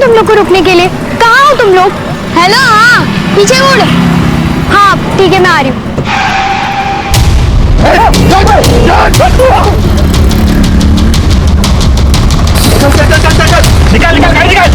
तुम लोग को रुकने के लिए। कहाँ हो तुम लोग? हेलो, हाँ पीछे मुड़। हाँ ठीक है, मैं आ रही हूँ। निकाल निकाल गाड़ी निकाल।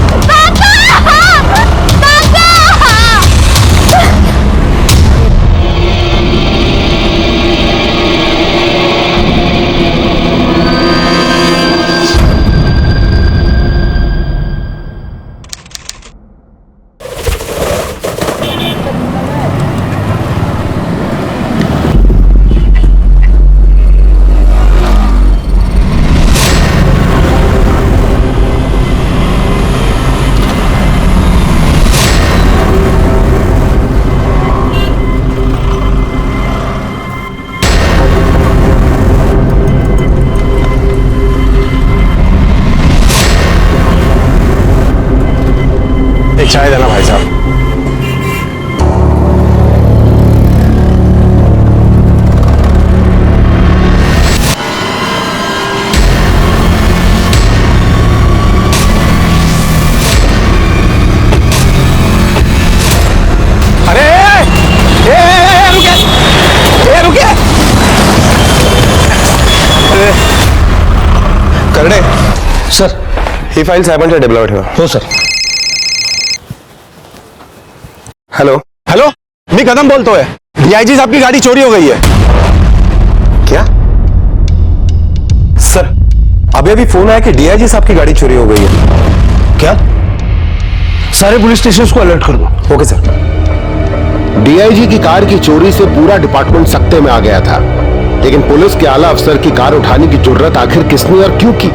चाय देना भाई साहब। अरे रुकिए करणे सर, ही फाईल साहेबांच्या टेबलावर ठेवा. हो सर. हेलो हेलो, मैं कदम बोलतोय. डीआईजी साहब की गाड़ी चोरी हो गई है. क्या सर? अभी अभी फोन आया कि डीआईजी साहब की गाड़ी चोरी हो गई है. क्या? सारे पुलिस स्टेशन को अलर्ट कर दो. Okay sir. डीआईजी की कार की चोरी से पूरा डिपार्टमेंट सकते में आ गया था, लेकिन पुलिस के आला अफसर की कार उठाने की जुर्रत आखिर किसने और क्यों की?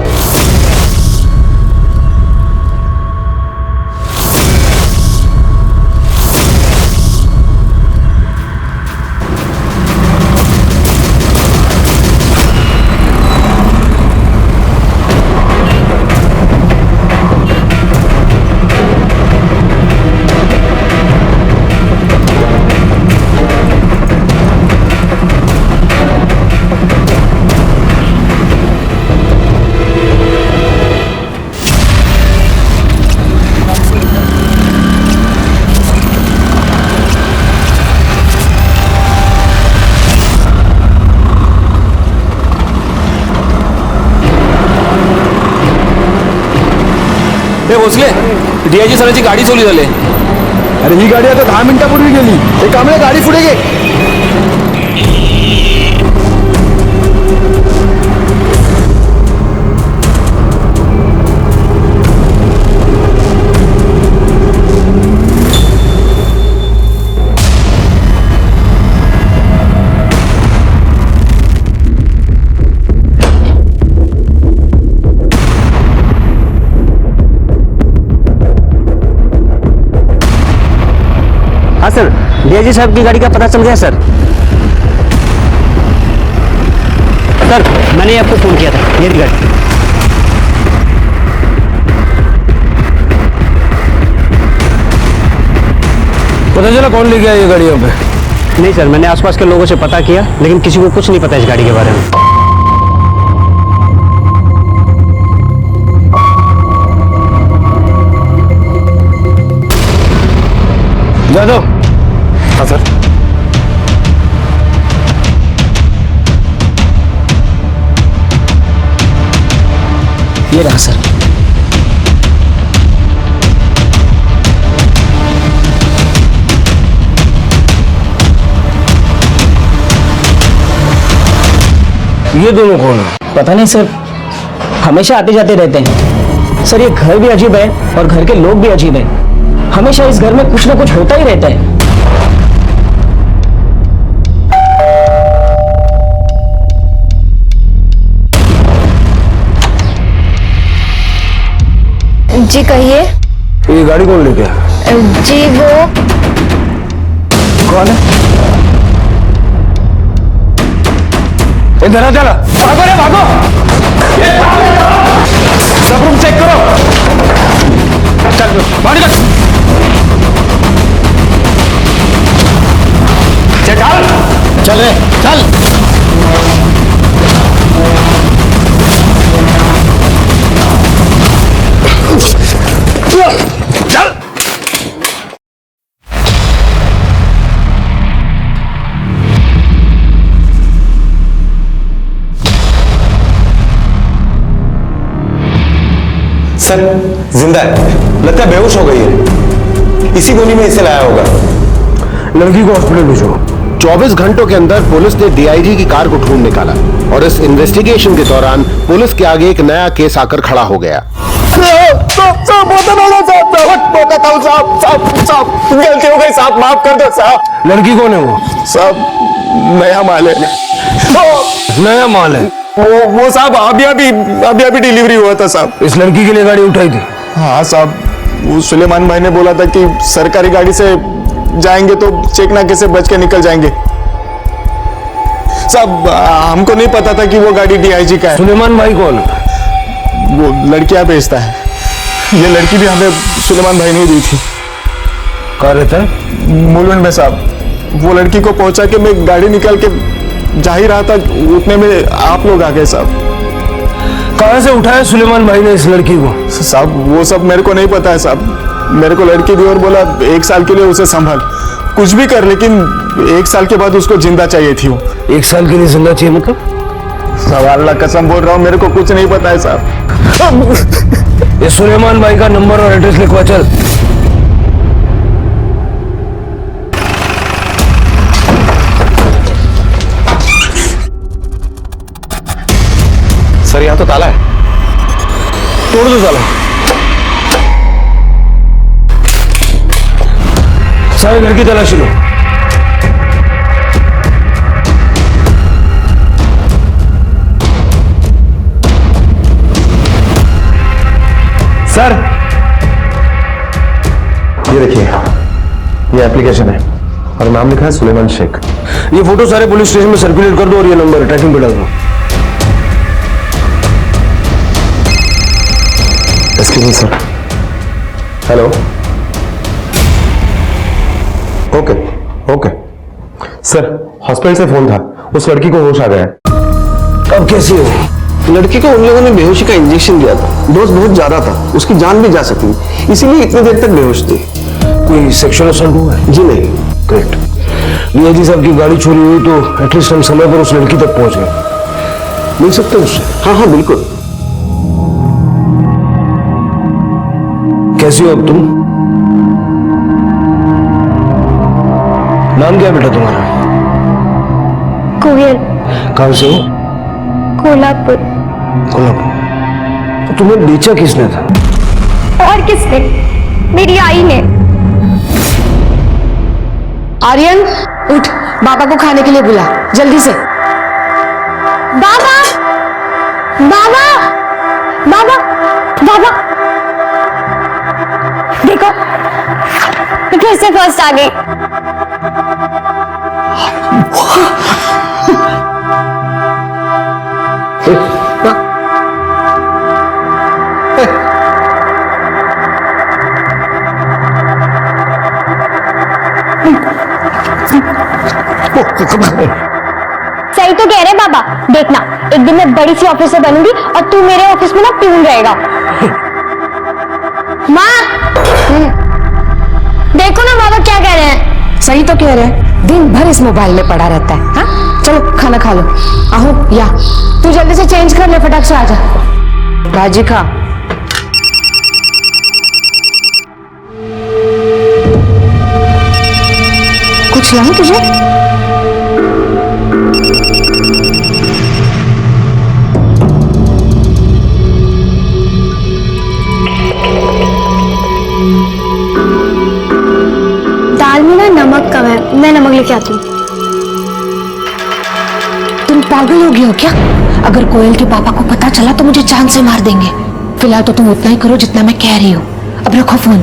भोसले, डीआयजी सरांची गाडी चोरी झाली. अरे ही गाडी आता 10 मिनिटापूर्वी गेली. हे कांबळे गाडी पुढे घे. हाँ सर, डीआईजी साहब की गाड़ी का पता चल गया सर. सर, मैंने आपको फोन किया था. ये गाड़ी. पता चला कौन लेके आया ये गाड़ी यहाँ पे? नहीं सर, मैंने आसपास के लोगों से पता किया, लेकिन किसी को कुछ नहीं पता इस गाड़ी के बारे में. जादव. हाँ सर. ये रहा सर. ये दोनों कौन है? पता नहीं सर, हमेशा आते जाते रहते हैं. सर, ये घर भी अजीब है और घर के लोग भी अजीब हैं. हमेशा इस घर में कुछ ना कुछ होता ही रहता है. जी कहिए. ये गाड़ी कौन लेके आया? जी वो कौन है? इधर आ, चला. भागो रे भागो. सब रूम चेक करो. चल बाहर निकल. चल रे चल. चल। सर जिंदा है, लगता है बेहोश हो गई है, इसी गोली में इसे लाया होगा। लड़की को हॉस्पिटल भेजो। 24 घंटों के अंदर पुलिस ने डीआईजी की कार को ढूंढ निकाला और इस इन्वेस्टिगेशन के दौरान पुलिस के आगे एक नया केस आकर खड़ा हो गया। गलती हो गई साहब, माफ कर दो साहब। लड़की कौन है वो? साहब नया माल है। नया माल है। वो साहब अभी डिलीवरी हुआ था साहब। इस लड़की के लिए गाड़ी उठाई थी? हाँ साहब, वो सुलेमान भाई ने बोला था कि सरकारी गाड़ी से जाएंगे तो चेक नाके से बच के निकल जाएंगे। साहब हमको नहीं पता था कि वो गाड़ी डीआईजी का है। सुलेमान भाई कौन? वो लड़कियां बेचता है। ये लड़की भी हमें सुलेमान भाई ने दी थी। कहाँ रहता है? मुलुंड में साहब। वो लड़की को पहुंचा के मैं गाड़ी निकाल के जा ही रहा था, उतने में आप लोग आ गए साहब। कहाँ से उठाया सुलेमान भाई ने इस लड़की को? साहब वो सब मेरे को नहीं पता है साहब। मेरे को लड़की दी और बोला 1 साल के लिए उसे संभाल, कुछ भी कर, लेकिन 1 साल के बाद उसको जिंदा चाहिए थी वो। 1 साल के लिए जिंदा चाहिए मतलब? साहब अल्लाह कसम बोल रहा हूँ, मेरे को कुछ नहीं पता है साहब। ये सुलेमान भाई का नंबर और एड्रेस लिखवा चल। सर यहाँ तो ताला है। तोड़ दो ताला। सारे घर की तलाशी लो। सर ये देखिए, ये एप्लीकेशन है और नाम लिखा है सुलेमान शेख। ये फोटो सारे पुलिस स्टेशन में सर्कुलेट कर दो और ये नंबर ट्रैकिंग पे डाल दो। Excuse me sir. Hello. Okay okay sir, hospital से फोन था, उस लड़की को होश आ गया है। अब कैसी हो? लड़की को उन लोगों ने बेहोशी का इंजेक्शन दिया था, डोज बहुत ज्यादा था, उसकी जान भी जा सकती, इसीलिए इतनी देर तक बेहोश थी। कोई सेक्सुअल असल्ट हुआ है? जी नहीं। ग्रेट। डीआईजी साहब की गाड़ी चोरी हुई तो एटलीस्ट हम समय पर उस लड़की तक पहुंच गए। मिल सकते हैं उससे? हाँ हाँ बिल्कुल। कैसी हो अब तुम? नाम क्या है बेटा तुम्हारा? कोयल। कहां से हो? कोल्हापुर। कोल्हापुर। तो तुम्हें बेचा किसने था? और किसने? मेरी आई ने। आर्यन उठ, बाबा को खाने के लिए बुला जल्दी से। बाबा बाबा बाबा बाबा, देखो मैं फिर से फर्स्ट आ गई। सही तो कह रहे बाबा, देखना एक दिन मैं बड़ी सी ऑफिसर बनूंगी और तू मेरे ऑफिस में ना प्यून रहेगा। माँ देखो ना बाबा क्या कह रहे हैं। सही तो कह रहे हैं, दिन भर इस मोबाइल में पड़ा रहता है। हाँ चलो खाना खा लो। आहो या तू जल्दी से चेंज कर ले, फटाक से आ जा। भाजी खा। कुछ लाऊं तुझे? दाल में ना नमक कम है, मैं नमक लेके आती हूँ। तुम पागल हो गई हो क्या? अगर कोयल के पापा को पता चला तो मुझे जान से मार देंगे। फिलहाल तो तुम उतना ही करो जितना मैं कह रही हूँ। अब रखो फोन।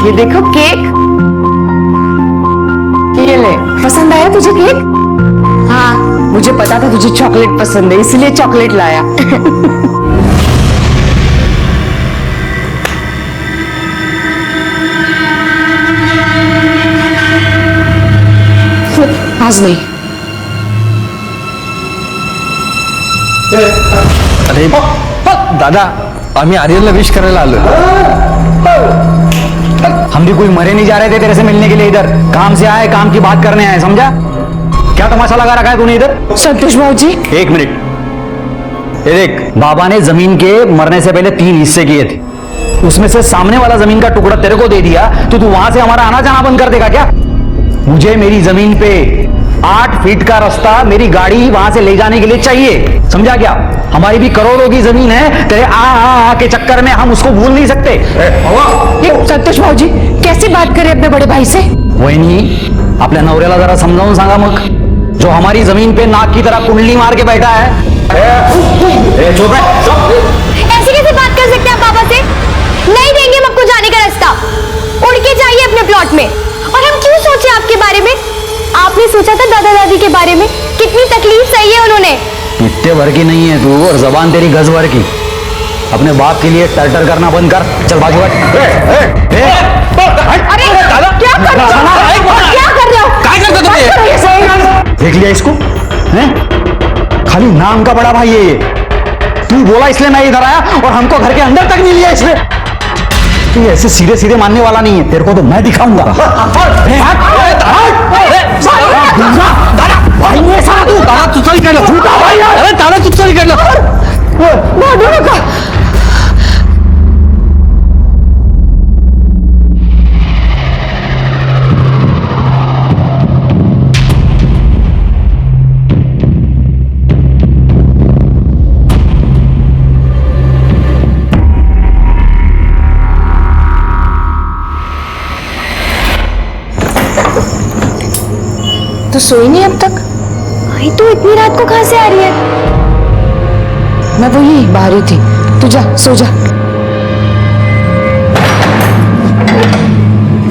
ये देखो केक। ये ले, पसंद आया तुझे केक? हाँ मुझे पता था तुझे चॉकलेट पसंद है, इसलिए चॉकलेट लाया। आज नहीं। अरे दादा आम्ही आर्यनला विश करायला आलो. हम भी कोई मरे नहीं जा रहे थे तेरे से मिलने के लिए इधर. काम से आए, काम की बात करने आए, समझा? क्या तमाशा लगा रखा है तूने इधर? संतोष भाऊ जी, एक मिनट. ये देख, बाबा ने जमीन के मरने से पहले 3 हिस्से किए थे. उसमें से सामने वाला जमीन का टुकड़ा तेरे को दे दिया तो तू वहां से हमारा आना जाना बंद कर देगा क्या? मुझे मेरी जमीन पे 8 फीट का रास्ता मेरी गाड़ी वहां से ले जाने के लिए चाहिए, समझा क्या? हमारी भी करोड़ों की जमीन है, तेरे आ के चक्कर में हम उसको भूल नहीं सकते. ये संतोष भाऊ जी कैसी बात करे अपने बड़े भाई से? वहिनी, आपल्या नवऱ्याला जरा समजावून सांगा मग, जो हमारी जमीन पे नाक की तरह कुंडली मार के बैठा है. चुप है, ऐसे कैसे बात कर सकते हैं आप पापा से? नहीं देंगे हम आपको जाने का रास्ता. उड़ के जाइए अपने प्लॉट में. और हम क्यों सोचे आपके बारे में? आपने सोचा था दादा दादी के बारे में? कितनी तकलीफ सही है उन्होंने. इतने भर की नहीं है तू, और जबान तेरी गज भर की. अपने बाप के लिए टर्टर करना बंद कर. चल बाजू हट. अरे क्या कर रहे हो? क्या कर रहे हो? काय करता तुम्ही? देख लिया इसको, हैं? खाली नाम का बड़ा भाई है ये. तू बोला इसलिए मैं इधर आया और हमको घर के अंदर तक नहीं लिया इसलिए. तू ऐसे सीधे सीधे मानने वाला नहीं है, तेरे को तो मैं दिखाऊंगा. भाई ये साला तू दादा तू चल इकडनं. अरे दादा तू चल इकडनं. तो सोई नहीं अब तक? आई तो इतनी रात को कहां से आ रही है? मैं वही बाहर ही थी. तू जा, सो जा.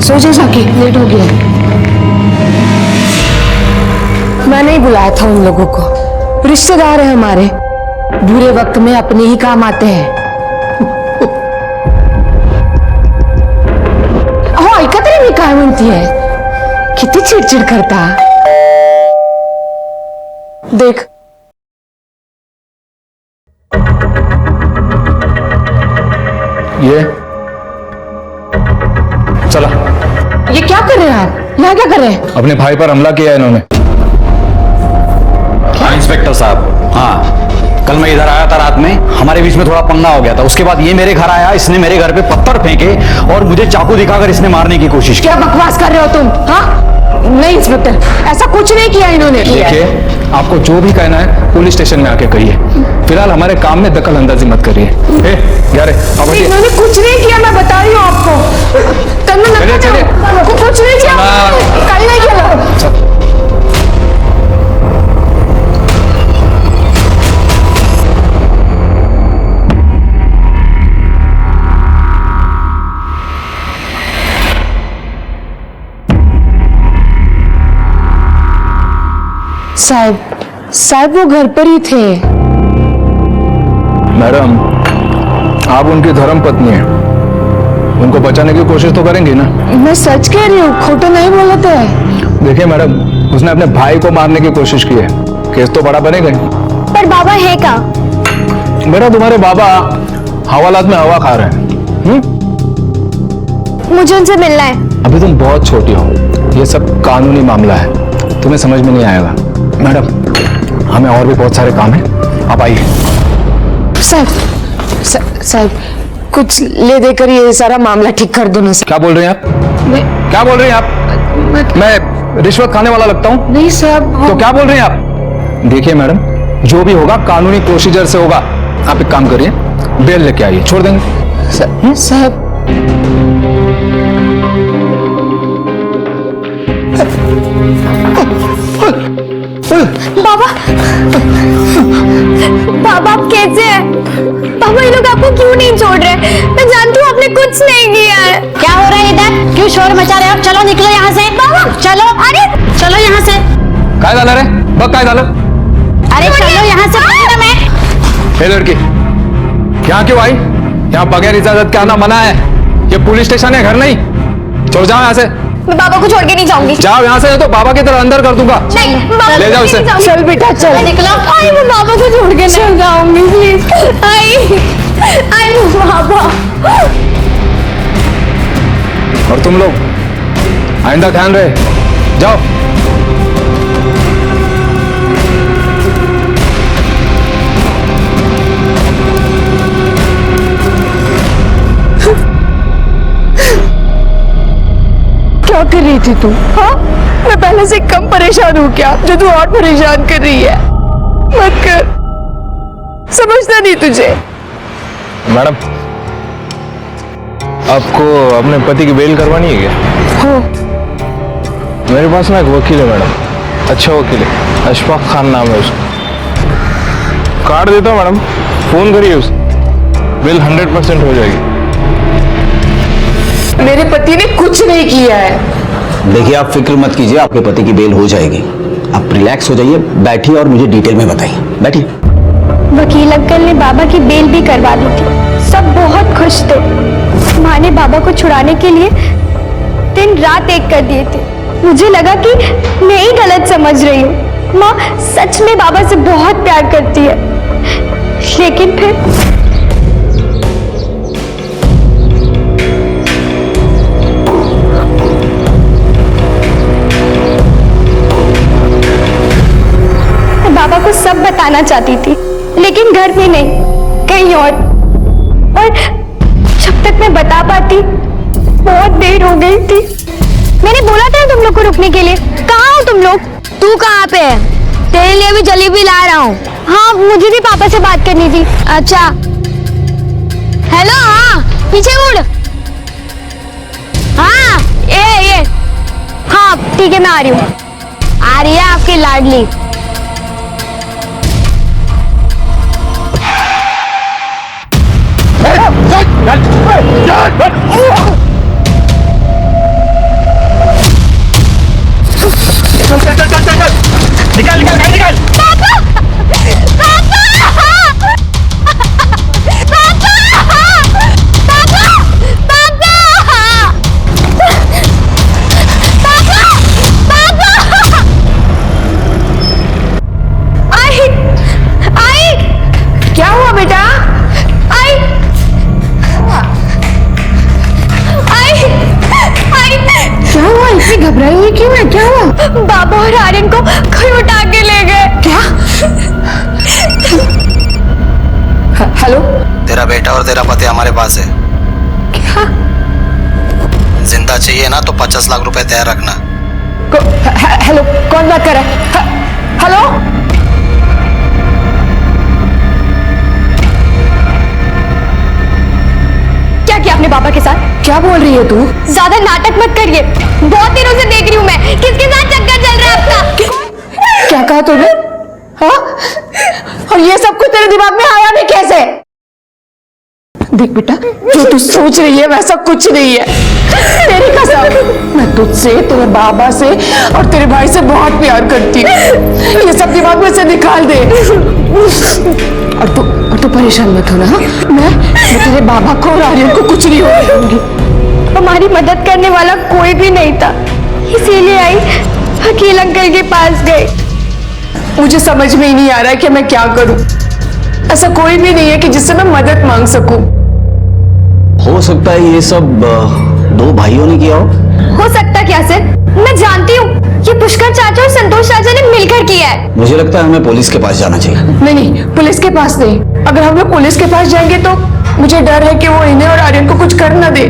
सो जा जाके, लेट हो गया. मैं नहीं बुलाया था उन लोगों को. रिश्तेदार है हमारे, बुरे वक्त में अपने ही काम आते हैं. अहो ऐका तरी मी काय म्हणतीये. किती चिडचिड करता. देख ये चला. ये क्या कर रहे हैं आप? यहाँ क्या कर रहे हैं? अपने भाई पर हमला किया इन्होंने. हाँ इंस्पेक्टर साहब, हाँ कल मैं इधर आया था रात में, हमारे बीच में थोड़ा पंगा हो गया था. उसके बाद ये मेरे घर आया, इसने मेरे घर पे पत्थर फेंके और मुझे चाकू दिखाकर इसने मारने की कोशिश की. क्या बकवास कर रहे हो तुम? हाँ नहीं इंस्पेक्टर, ऐसा कुछ नहीं किया इन्होंने. देखिए, आपको जो भी कहना है पुलिस स्टेशन में आके कहिए. फिलहाल हमारे काम में दखल अंदाजी मत करिए. इन्होंने कुछ नहीं किया, मैं बता रही हूँ आपको. चलिए. कुछ नहीं किया, कहीं नहीं किया. साहब वो घर पर ही थे. मैडम, आप उनकी धर्म पत्नी हैं, उनको बचाने की कोशिश तो करेंगी ना? मैं सच कह रही हूँ, खोटा नहीं बोला था. देखिए मैडम, उसने अपने भाई को मारने की कोशिश की है. केस तो बड़ा बनेगा. पर बाबा है का? बेटा, तुम्हारे बाबा हवालात में हवा खा रहे हैं. मुझे उनसे मिलना है. अभी तुम बहुत छोटी हो, ये सब कानूनी मामला है, तुम्हें समझ में नहीं आएगा. मैडम, हमें और भी बहुत सारे काम हैं, आप आइए. साहब कुछ ले देकर ये सारा मामला ठीक कर दो ना. क्या बोल रहे हैं आप? क्या बोल रहे हैं आप? मैं रिश्वत खाने वाला लगता हूँ? नहीं साहब. तो क्या बोल रहे हैं आप? देखिए मैडम, जो भी होगा कानूनी प्रोसीजर से होगा. आप एक काम करिए, बेल लेके आइए, छोड़ देंगे. साहब बाबा, बाबा आप कैसे हैं? बाबा ये लोग आपको क्यों नहीं छोड़ रहे? मैं जानती हूँ आपने कुछ नहीं किया है. क्या हो रहा है इधर? क्यों शोर मचा रहे हो? चलो निकलो यहाँ से. बाबा चलो. अरे चलो यहाँ से. काय झालं रे? बघ काय झालं? अरे चलो यहाँ से. मैं हे लड़की, यहाँ क्यों आई? यहाँ बगैर इजाजत के आना मना है. ये पुलिस स्टेशन है, घर नहीं. छोड़ जाओ यहाँ से. मैं बाबा को छोड़ के नहीं जाऊंगी। जाओ यहाँ से, नहीं तो बाबा की तरह अंदर कर दूंगा। नहीं, बाबा ले को जाओ नहीं इसे। जाऊंगी। चल बेटा चल। निकलो। आई मैं बाबा को छोड़ के नहीं जाऊंगी प्लीज। आई बाबा। और तुम लोग आइंदा ध्यान रहे, जाओ। क्या कर रही थी तू? हाँ, मैं पहले से कम परेशान हूँ क्या जो तू और परेशान कर रही है? मत कर, समझता नहीं तुझे। मैडम, आपको अपने पति की बेल करवानी है क्या? हो, मेरे पास ना एक वकील है मैडम, अच्छा वकील है, अशफाक खान नाम है उसका। कार्ड देता हूँ मैडम, फोन करिए उसे, बिल 100% हो जाएगी। मेरे पति ने कुछ नहीं किया है। देखिए, आप फिक्र मत कीजिए, आपके पति की बेल हो जाएगी। आप रिलैक्स हो जाइए, बैठिए और मुझे डिटेल में बताइए। बैठिए। वकील अंकल ने बाबा की बेल भी करवा दी थी। सब बहुत खुश थे। माँ ने बाबा को छुड़ाने के लिए दिन रात एक कर दिए थे। मुझे लगा कि मैं ही गलत समझ रही हूँ। माँ सच में बाबा से बहुत प्यार करती है, लेकिन फिर बाबा को सब बताना चाहती थी, लेकिन घर में नहीं, कहीं और जब तक मैं बता पाती बहुत देर हो गई थी। मैंने बोला था तुम लोग को रुकने के लिए। कहाँ हो तुम लोग? तू कहाँ पे है? तेरे लिए भी जलेबी ला रहा हूँ। हाँ, मुझे भी पापा से बात करनी थी। अच्छा, हेलो। हाँ, पीछे मुड़। हाँ, ये हाँ ठीक है, मैं आ रही हूँ। आ रही है आपकी लाडली। क्या हुआ बेटा? क्या हुआ? इतनी घबराई हुई क्यों है? क्या हुआ? बाबा और आर्यन को कोई उठा के ले गए। क्या? हेलो? तेरा बेटा और तेरा पति हमारे पास है। क्या? जिंदा चाहिए ना तो 50 लाख रुपए तैयार रखना। हेलो, कौन बात कर रहा है? हेलो? क्या किया आपने बाबा के साथ? क्या बोल रही है तू? ज्यादा नाटक मत करिए। बहुत दिनों से देख रही हूँ मैं, किसके साथ चक्कर चल रहा है आपका? क्या कहा तूने? हाँ? और ये सब कुछ तेरे दिमाग में आया भी कैसे? देख बेटा, जो तू सोच रही है वैसा कुछ नहीं है। तेरी कसम, मैं तुझसे, तेरे बाबा से और तेरे भाई से बहुत प्यार करती हूँ। ये सब दिमाग में से निकाल दे। और तू परेशान मत होना। हाँ? मैं तेरे बाबा को और आर्यन को कुछ नहीं होने दूंगी। हमारी मदद करने वाला कोई भी नहीं था, इसीलिए आई वकील अंकल के पास गई। मुझे समझ में ही नहीं आ रहा है कि मैं क्या करूं। ऐसा कोई भी नहीं है कि जिससे मैं मदद मांग सकूं। हो सकता है ये सब दो भाइयों ने किया हो सकता क्या सर? मैं जानती हूँ, ये पुष्कर चाचा और संतोष चाचा ने मिलकर किया है। मुझे लगता है हमें पुलिस के पास जाना चाहिए। नहीं, पुलिस के पास नहीं। अगर हम लोग पुलिस के पास जाएंगे तो मुझे डर है कि वो इन्हें और आर्यन को कुछ कर न दे।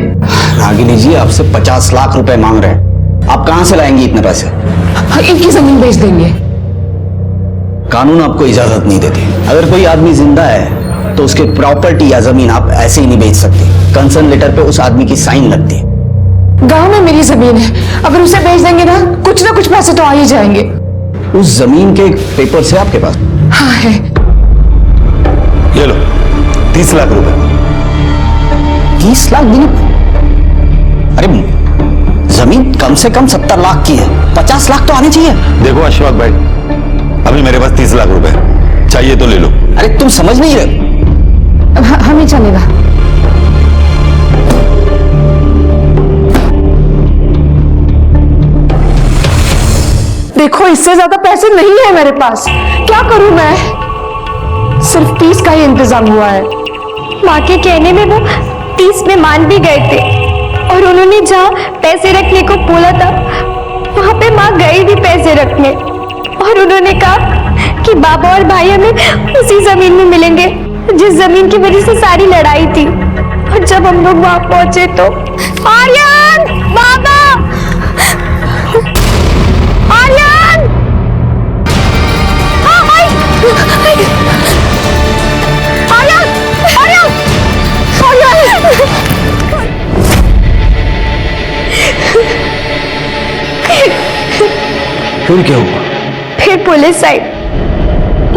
रागिनी जी, आपसे 50 लाख रुपए मांग रहे हैं, आप कहां से लाएंगी इतने पैसे? इनकी जमीन बेच देंगे। कानून आपको इजाजत नहीं देती। अगर कोई आदमी जिंदा है तो उसके प्रॉपर्टी या जमीन आप ऐसे ही नहीं बेच सकते। कंसर्न लेटर पे उस आदमी की साइन लगती है। गांव में मेरी जमीन है, अगर उसे बेच देंगे ना कुछ पैसे तो आ ही जाएंगे। उस जमीन के पेपर से आपके पास? हाँ है। ये लो 30 लाख रुपए। 30 लाख देने? अरे जमीन कम से कम 70 लाख की है, 50 लाख तो आने चाहिए। देखो अशफाक भाई, अभी मेरे पास 30 लाख रुपए चाहिए तो ले लो। अरे तुम समझ नहीं रहे। हमें चलेगा। इससे ज्यादा पैसे नहीं है मेरे पास। क्या करूं मैं? सिर्फ 30 का ही इंतजाम हुआ है। माँ के कहने में वो 30 में मान भी गए थे और उन्होंने जहाँ पैसे रखने को बोला था वहां पे माँ गई भी पैसे रखने और उन्होंने कहा कि बाबा और भाई हमें उसी जमीन में मिलेंगे जिस जमीन की वजह से सारी लड़ाई थी। और जब हम लोग वहां पहुंचे तो आर्यन, बाबा, आर्यन, आर्यन, आर्यन, फिर क्या हुआ? फिर पुलिस आई,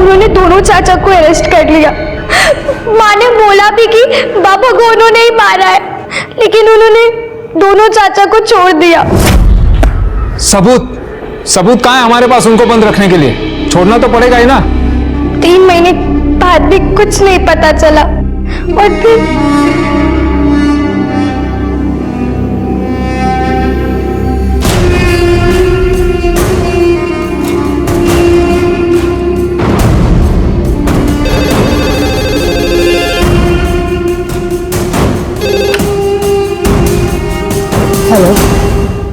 उन्होंने दोनों चाचा को अरेस्ट कर लिया। माँ ने बोला भी कि बाबा को उन्होंने ही मारा है, लेकिन उन्होंने दोनों चाचा को छोड़ दिया। सबूत कहाँ है हमारे पास उनको बंद रखने के लिए? छोड़ना तो पड़ेगा ही ना। 3 महीने बाद भी कुछ नहीं पता चला और फिर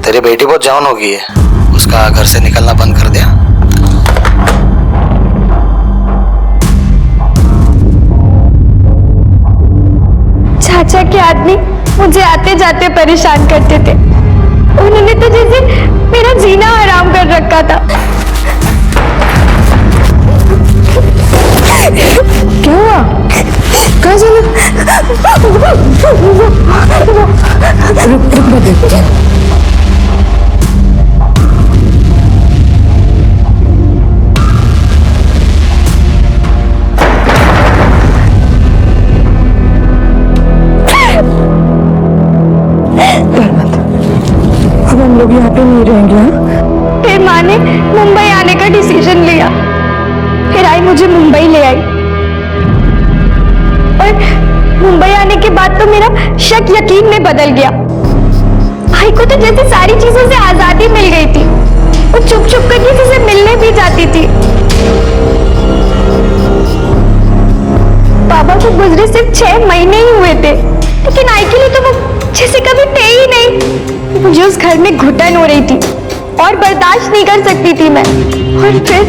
तेरी बेटी बहुत जवान हो गई है, उसका घर से निकलना बंद कर दिया। चाचा के आदमी मुझे आते जाते परेशान करते थे। उन्होंने तो जैसे मेरा जीना हराम कर रखा था। क्या हुआ? कहाँ चला? रुक मैं देखती हूँ। अब हम लोग यहाँ पे नहीं रहेंगे। हाँ? फिर माँ ने मुंबई आने का डिसीजन लिया। फिर आई मुझे मुंबई ले आई और मुंबई आने के बाद तो मेरा शक यकीन में बदल गया। भाई को तो जैसे सारी चीजों से आजादी मिल गई थी। वो चुप चुप कर किसी से मिलने भी जाती थी। बाबा को गुजरे सिर्फ 6 महीने ही हुए थे, लेकिन आई के लिए तो वो जैसे कभी थे ही नहीं। मुझे उस घर में घुटन हो रही थी और बर्दाश्त नहीं कर सकती थी मैं। और फिर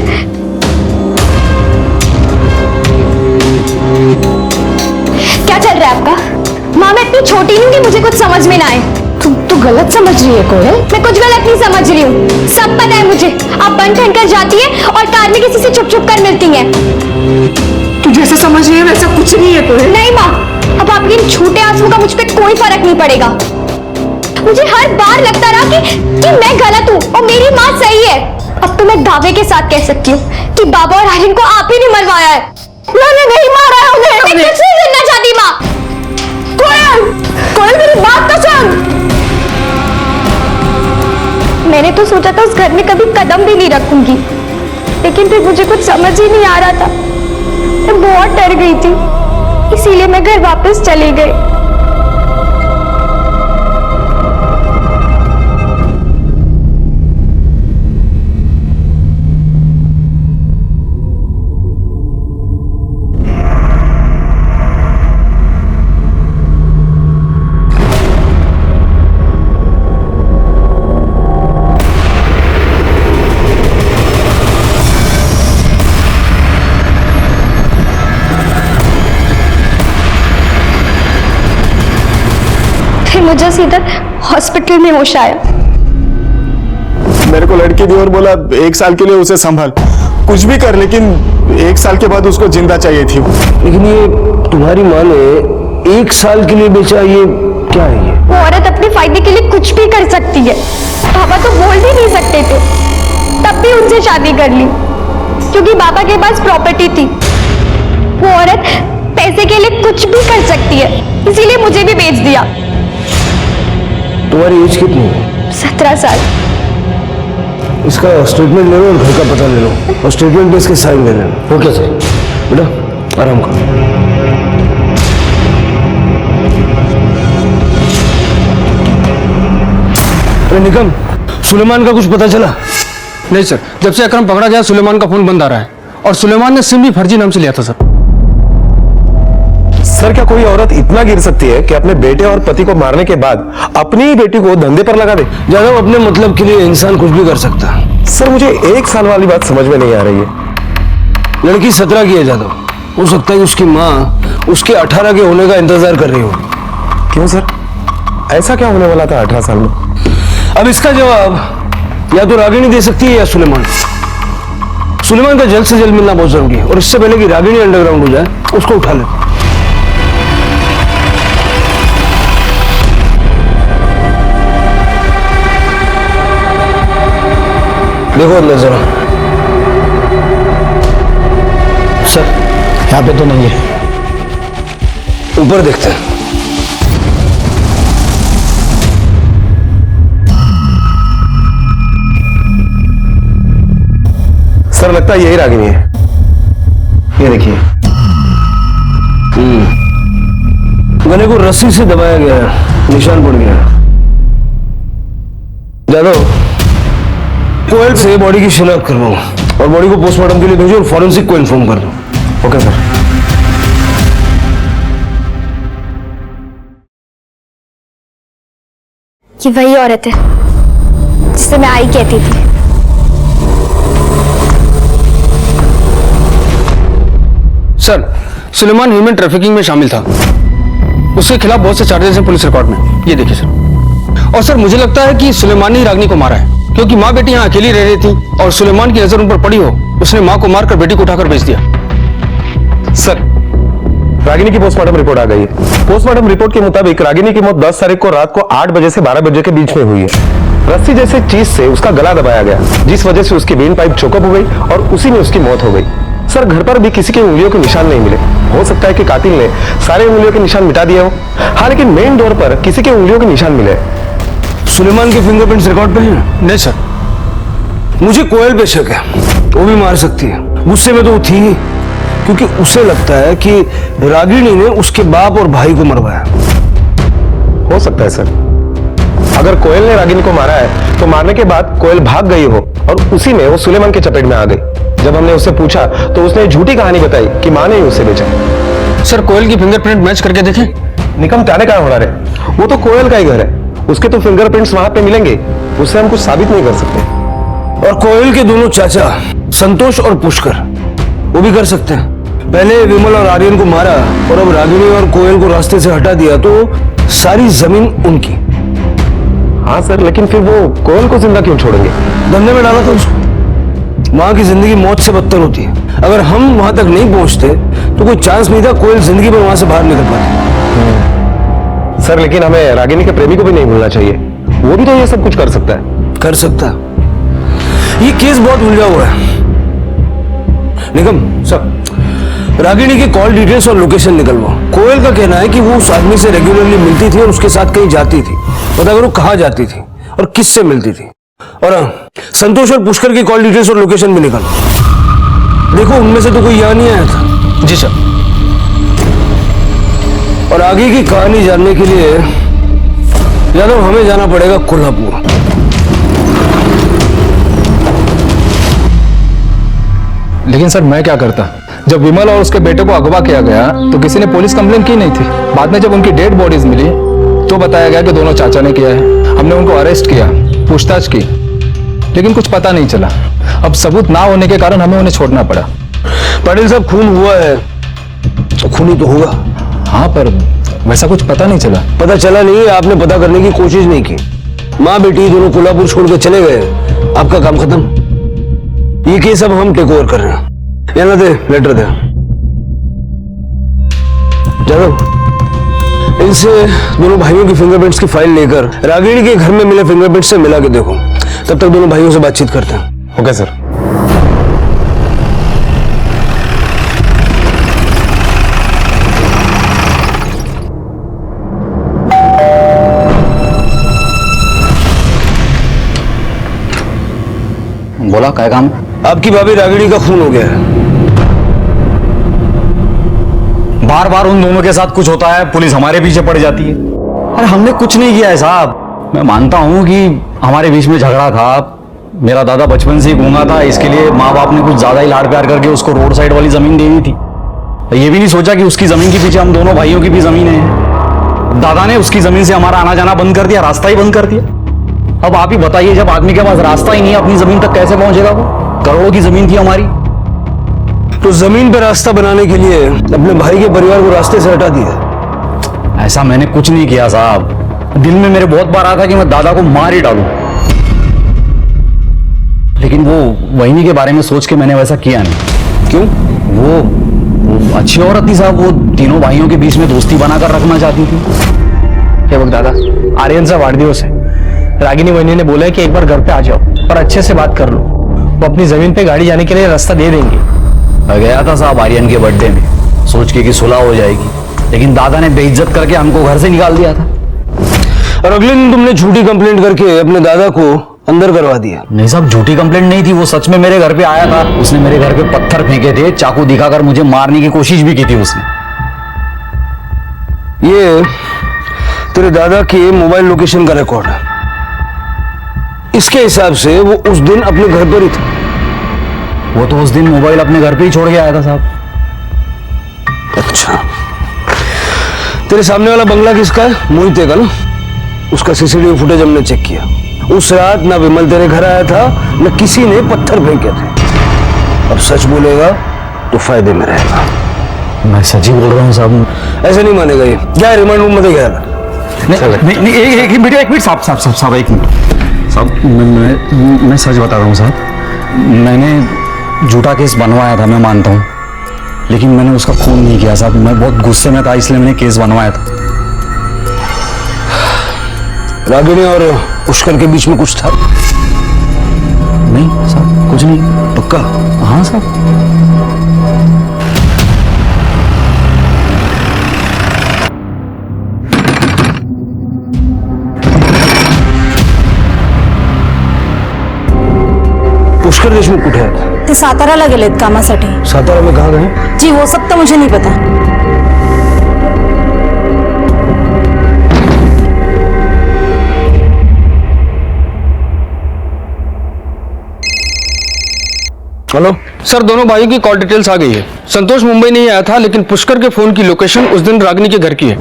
क्या चल रहा है आपका? माँ, मैं इतनी छोटी नहीं कि मुझे कुछ समझ में ना आए। तू गलत समझ रही है कोयल। मैं कुछ गलत नहीं समझ रही हूँ, सब पता है मुझे। आप बन ठन कर जाती है और कार में किसी से छुप छुप कर मिलती हैं। तू जैसा समझ रही है वैसा कुछ नहीं है कोयल। नहीं माँ, अब आपके इन छोटे आंसुओं का मुझ पे कोई फर्क नहीं पड़ेगा। मुझे हर बार लगता रहा कि मैं गलत हूँ और मेरी माँ सही है। अब तो मैं दावे के साथ कह सकती हूँ कि बाबा और आर्यन को आप ही ने मरवाया है। मैंने नहीं मारा है उन्हें। मैं कुछ नहीं सुनना चाहती माँ। कोयल मेरी बात तो सुन। मैंने तो सोचा था उस घर में कभी कदम भी नहीं रखूंगी, लेकिन फिर मुझे कुछ समझ ही नहीं आ रहा था। मैं बहुत डर गई थी, इसीलिए मैं घर वापस चली गई। मुझे सीधा हॉस्पिटल में होश आया। मेरे को लड़की दी और बोला 1 साल के लिए उसे संभाल, कुछ भी कर, लेकिन 1 साल के बाद उसको जिंदा चाहिए थी। लेकिन ये तुम्हारी माँ ने 1 साल के लिए बेचा, ये क्या है? ये वो औरत अपने फायदे के लिए कुछ भी कर सकती है। पापा तो बोल भी नहीं सकते थे, तब भी उनसे शादी कर ली क्योंकि बाबा के पास प्रॉपर्टी थी। वो औरत पैसे के लिए कुछ भी कर सकती है, इसीलिए मुझे भी बेच दिया। तुम्हारी एज कितनी है? 17 साल। इसका स्टेटमेंट ले लो और घर का पता ले लो और स्टेटमेंट पे इसके साइन ले लेना। Okay sir. बेटा आराम करो। अरे निकम, सुलेमान का कुछ पता चला? नहीं सर, जब से अकरम पकड़ा गया सुलेमान का फोन बंद आ रहा है और सुलेमान ने सिम भी फर्जी नाम से लिया था सर। सर क्या कोई औरत इतना गिर सकती है कि अपने बेटे और पति को मारने के बाद अपनी ही बेटी को धंधे पर लगा दे? जादव, अपने मतलब के लिए इंसान कुछ भी कर सकता है। सर मुझे 1 साल वाली बात समझ में नहीं आ रही है। लड़की 17 की है जादव, हो सकता है कि उसकी माँ उसके 18 के होने का इंतजार कर रही हो। क्यों सर, ऐसा क्या होने वाला था 18 साल में? अब इसका जवाब या तो रागिनी दे सकती है या सुलेमान। सुलेमान का जल्द से जल्द मिलना बहुत जरूरी है और इससे पहले कि रागिनी अंडरग्राउंड हो जाए उसको उठा ले। देखो अंदर जरा। सर यहाँ पे तो नहीं है, ऊपर देखते हैं। सर लगता है यही रागिनी है, ये देखिए। गले को रस्सी से दबाया गया है, निशान पड़ गया। जादव, कोयल से बॉडी की शिनाख्त करवाओ और बॉडी को पोस्टमार्टम के लिए भेजो और फॉरेंसिक को इन्फॉर्म कर दो। Okay sir. ये वही औरत है जिसे मैं आई कहती थी। सर, सुलेमान ह्यूमन ट्रैफिकिंग में शामिल था। उसके खिलाफ बहुत से चार्जेस हैं पुलिस रिकॉर्ड में, ये देखिए सर। और सर मुझे लगता है कि सुलेमान ने ही रागिनी को मारा है, क्योंकि माँ बेटी यहाँ अकेली रह रही थी और सुलेमान की नजर उन पर पड़ी हो, उसने माँ को मारकर बेटी को उठाकर बेच दिया। सर रागिनी की पोस्टमार्टम रिपोर्ट आ गई है। पोस्टमार्टम रिपोर्ट के मुताबिक रागिनी की मौत 10 तारीख को रात को 8 बजे से 12 बजे के बीच में हुई है। रस्सी जैसे चीज से उसका गला दबाया गया, जिस वजह से उसकी वेन पाइप चोकअप हो गई और उसी में उसकी मौत हो गई। सर घर पर भी किसी के उंगलियों के निशान नहीं मिले। हो सकता है कि कातिल ने सारे उंगलियों के निशान मिटा दिए हो। हाँ, लेकिन मेन डोर पर किसी के उंगलियों के निशान मिले। सुलेमान के फिंगरप्रिंट्स रिकॉर्ड पे हैं? नहीं सर, मुझे कोयल पे शक है, वो भी मार सकती है। गुस्से में तो वो थी ही, क्योंकि उसे लगता है कि रागिनी ने उसके बाप और भाई को मरवाया। हो सकता है सर, अगर कोयल ने रागिनी को मारा है तो मारने के बाद कोयल भाग गई हो और उसी में वो सुलेमान के चपेट में आ गई। जब हमने उससे पूछा तो उसने झूठी कहानी बताई कि मां ने ही उसे बेचा। सर कोयल की फिंगरप्रिंट मैच करके देखें। निकम जाने का होना है, वो तो कोयल का ही घर है, उसके तो फिंगरप्रिंट्स वहां पे मिलेंगे, उससे हम कुछ साबित नहीं कर सकते। और कोयल के दोनों चाचा संतोष और पुष्कर वो भी कर सकते हैं। पहले विमल और आर्यन को मारा और अब रागिनी और कोयल को रास्ते से हटा दिया तो सारी जमीन उनकी। हाँ सर, लेकिन फिर वो कोयल को जिंदा क्यों छोड़ेंगे? धंधे में डाला था उसको। मां की जिंदगी मौत से बदतर होती है। अगर हम वहां तक नहीं पहुंचते तो कोई चांस नहीं था कोयल जिंदगी में वहां से बाहर निकल पाती। सर लेकिन हमें रागिनी के प्रेमी को भी नहीं भूलना चाहिए, वो भी तो ये सब कुछ कर सकता है। कर सकता है। ये केस बहुत उलझा हुआ है। निगम सर, रागिनी के कॉल डिटेल्स और लोकेशन निकलवाओ। कोयल का कहना है कि वो उस आदमी से रेगुलरली मिलती थी और उसके साथ कहीं जाती थी। पता करो कहाँ जाती थी और किससे मिलती थी। और संतोष और पुष्कर की कॉल डिटेल्स और लोकेशन भी निकालो। देखो उनमें से तो कोई यहाँ नहीं आया था। जी सर। और आगे की कहानी जानने के लिए यादव हमें जाना पड़ेगा कोल्हापुर। लेकिन सर मैं क्या करता, जब विमल और उसके बेटे को अगवा किया गया तो किसी ने पुलिस कंप्लेंट की नहीं थी। बाद में जब उनकी डेड बॉडीज मिली तो बताया गया कि दोनों चाचा ने किया है। हमने उनको अरेस्ट किया, पूछताछ की, लेकिन कुछ पता नहीं चला। अब सबूत ना होने के कारण हमें उन्हें छोड़ना पड़ा। पाटिल साहब, खून हुआ है तो खून ही तो होगा। हाँ, पर वैसा कुछ पता नहीं चला। पता चला नहीं, आपने पता करने की कोशिश नहीं की। माँ बेटी दोनों कोल्हापुर छोड़ के चले गए, आपका काम खत्म। ये केस अब हम टेक ओवर कर रहे हैं। या ना दे, लेटर दे। जादव, इनसे दोनों भाइयों की फिंगरप्रिंट्स की फाइल लेकर रागिनी के घर में मिले फिंगरप्रिंट्स से मिला के देखो। तब तक दोनों भाइयों से बातचीत करते हैं। Okay sir. बोला क्या काम? आपकी भाभी रागिनी का खून हो गया है। बार बार उन दोनों के साथ कुछ होता है, पुलिस हमारे पीछे पड़ जाती है। अरे हमने कुछ नहीं किया है साहब। मैं मानता हूं कि हमारे बीच में झगड़ा था, मेरा दादा बचपन से ही गूंगा था, इसके लिए माँ बाप ने कुछ ज्यादा ही लाड प्यार करके उसको रोड साइड वाली जमीन दे दी थी। ये भी नहीं सोचा कि उसकी जमीन के पीछे हम दोनों भाइयों की भी जमीन है। दादा ने उसकी जमीन से हमारा आना जाना बंद कर दिया, रास्ता ही बंद कर दिया। अब आप ही बताइए, जब आदमी के पास रास्ता ही नहीं है, अपनी जमीन तक कैसे पहुंचेगा वो? करोड़ों की जमीन थी हमारी। तो जमीन पर रास्ता बनाने के लिए अपने भाई के परिवार को रास्ते से हटा दिया। ऐसा मैंने कुछ नहीं किया साहब। दिल में मेरे बहुत बार आया था कि मैं दादा को मार ही डालूं, लेकिन वो वहीनी के बारे में सोच के मैंने वैसा किया नहीं। क्यों? वो अच्छी औरत थी साहब, वो तीनों भाइयों के बीच में दोस्ती बनाकर रखना चाहती थी। हे बघ दादा, आर्यनचा वाढदिवस है। रागिनी वहिनी ने बोला है कि एक बार घर पे आ जाओ और अच्छे से बात कर लो। वो अपनी जमीन पे गाड़ी जाने के लिए रास्ता दे देंगे। मैं गया था साहब आर्यन के बर्थडे में, सोच के कि सुलह हो जाएगी, लेकिन दादा ने बेइज्जत करके हमको घर से निकाल दिया था। और अगले दिन तुमने झूठी कंप्लेंट करके अपने दादा को अंदर करवा दिया। नहीं साहब, झूठी कंप्लेंट नहीं थी, वो सच में मेरे घर पे आया था। उसने मेरे घर पे पत्थर फेंके थे, चाकू दिखाकर मुझे मारने की कोशिश भी की थी उसने। ये तेरे दादा के मोबाइल लोकेशन का रिकॉर्ड है। इसके हिसाब से वो उस दिन अपने घर पर ही था। वो तो उस दिन मोबाइल अपने घर पे ही छोड़ के आया था साहब। अच्छा, तेरे सामने वाला बंगला किसका है? मोहिते का ना? उसका सीसीटीवी फुटेज हमने चेक किया। उस रात ना विमल तेरे घर आया था, न किसी ने पत्थर फेंके थे। अब सच बोलेगा तो फायदे में रहेगा। मैं सच ही बोल रहा हूँ साहब। ऐसे नहीं मानेगा ये। क्या रिमांड रूम में गया? नहीं, एक मिनट साहब, एक मिनट साहब। मैं सच बता रहा हूँ साहब। मैंने झूठा केस बनवाया था, मैं मानता हूँ, लेकिन मैंने उसका खून नहीं किया साहब। मैं बहुत गुस्से में था, इसलिए मैंने केस बनवाया था। रागिनी और पुष्कर के बीच में कुछ था? नहीं साहब, कुछ नहीं। पक्का? हाँ साहब। पुष्कर देशमुख कुठे आहेत? ते साताराला गेलेत कामासाठी। सातारा में कहाँ गए? जी वो सब तो मुझे नहीं पता। हेलो सर, दोनों भाइयों की कॉल डिटेल्स आ गई है। संतोष मुंबई नहीं आया था, लेकिन पुष्कर के फोन की लोकेशन उस दिन रागिनी के घर की है।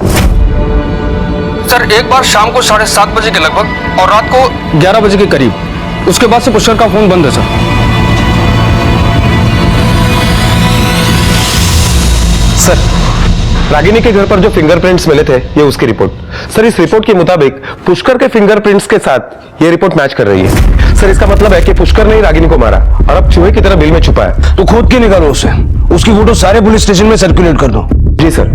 सर, एक बार शाम को 7:30 बजे के लगभग और रात को 11 बजे के करीब। उसके बाद से पुष्कर का फोन बंद है सर। सर, रागिनी के घर पर जो फिंगरप्रिंट्स मिले थे, ये उसकी रिपोर्ट। सर, इस रिपोर्ट के मुताबिक पुष्कर के फिंगरप्रिंट्स के साथ ये रिपोर्ट मैच कर रही है। सर, इसका मतलब है कि पुष्कर ने ही रागिनी को मारा और अब चूहे की तरह बिल में छुपा है। तो खोद के निकालो उसे। उसकी फोटो सारे पुलिस स्टेशन में सर्कुलेट कर दो। जी सर।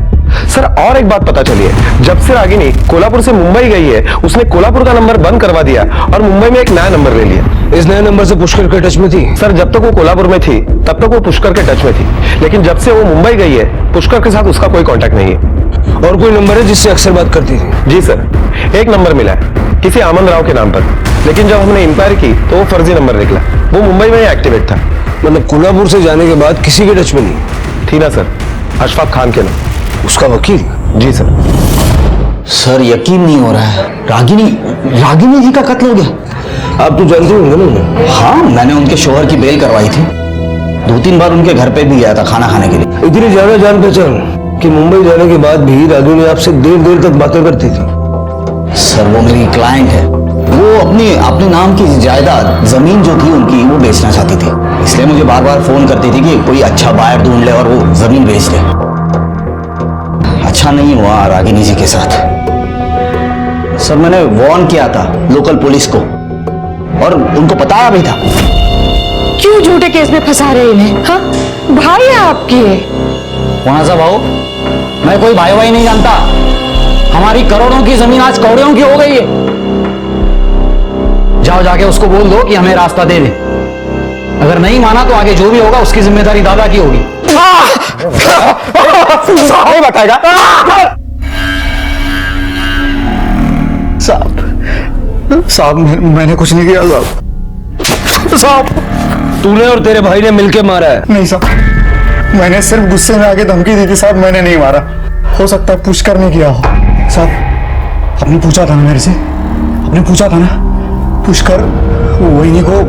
सर, और एक बात पता चली है, जब से रागिनी कोल्हापुर से मुंबई गई है, उसने कोल्हापुर का नंबर बंद करवा दिया और मुंबई में एक नया नंबर ले लिया। इस नए नंबर से पुष्कर के टच में थी? सर, जब तक वो कोल्हापुर में थी तब तक वो पुष्कर के टच में थी, लेकिन जब से वो मुंबई गई है, पुष्कर के साथ उसका कोई कांटेक्ट नहीं है। और कोई नंबर है जिससे अक्सर बात करती थी? जी सर, एक नंबर मिला है किसी आमन राव के नाम पर, लेकिन जब हमने इंक्वायरी की तो वो फर्जी नंबर निकला। वो मुंबई में ही एक्टिवेट था। मतलब कोल्हापुर से जाने के बाद किसी के टच में नहीं थी ना सर? अशफाक खान के नाम। उसका वकील? जी सर। सर, यकीन नहीं हो रहा है, रागिनी जी का कत्ल हो गया। आप तो जानते होंगे ना? हाँ, मैंने उनके शोहर की बेल करवाई थी। 2-3 बार उनके घर पे भी गया था खाना खाने के लिए। इतनी ज्यादा जान पहचान कि मुंबई जाने के बाद भी रागिनी आपसे देर तक बातें करती थी? सर, वो मेरी क्लाइंट है। वो अपने नाम की जायदाद, जमीन जो थी उनकी, वो बेचना चाहती थी, इसलिए मुझे बार बार फोन करती थी कि कोई अच्छा बायर ढूंढ ले और वो जमीन बेच ले। अच्छा नहीं हुआ रागिनी जी के साथ। सर, मैंने वार्न किया था लोकल पुलिस को और उनको बताया भी था। क्यों झूठे केस में फंसा रहे इन्हें? हाँ, भाई है आपके। कौन सा भाऊ? मैं कोई भाई नहीं जानता। हमारी करोड़ों की जमीन आज कौड़ियों की हो गई है। जाओ जाके उसको बोल दो कि हमें रास्ता दे दे। अगर नहीं माना तो आगे जो भी होगा उसकी जिम्मेदारी दादा की होगी। नहीं बताएगा साहब, मैंने कुछ नहीं किया साहब। तूने और तेरे भाई ने मिलके मारा है? नहीं साहब, मैंने सिर्फ गुस्से में आके धमकी दी थी साहब, मैंने नहीं मारा। हो सकता है पुष्कर ने किया हो। साहब, आपने पूछा था ना मेरे से, आपने पूछा था ना, पुष्कर वहीनी को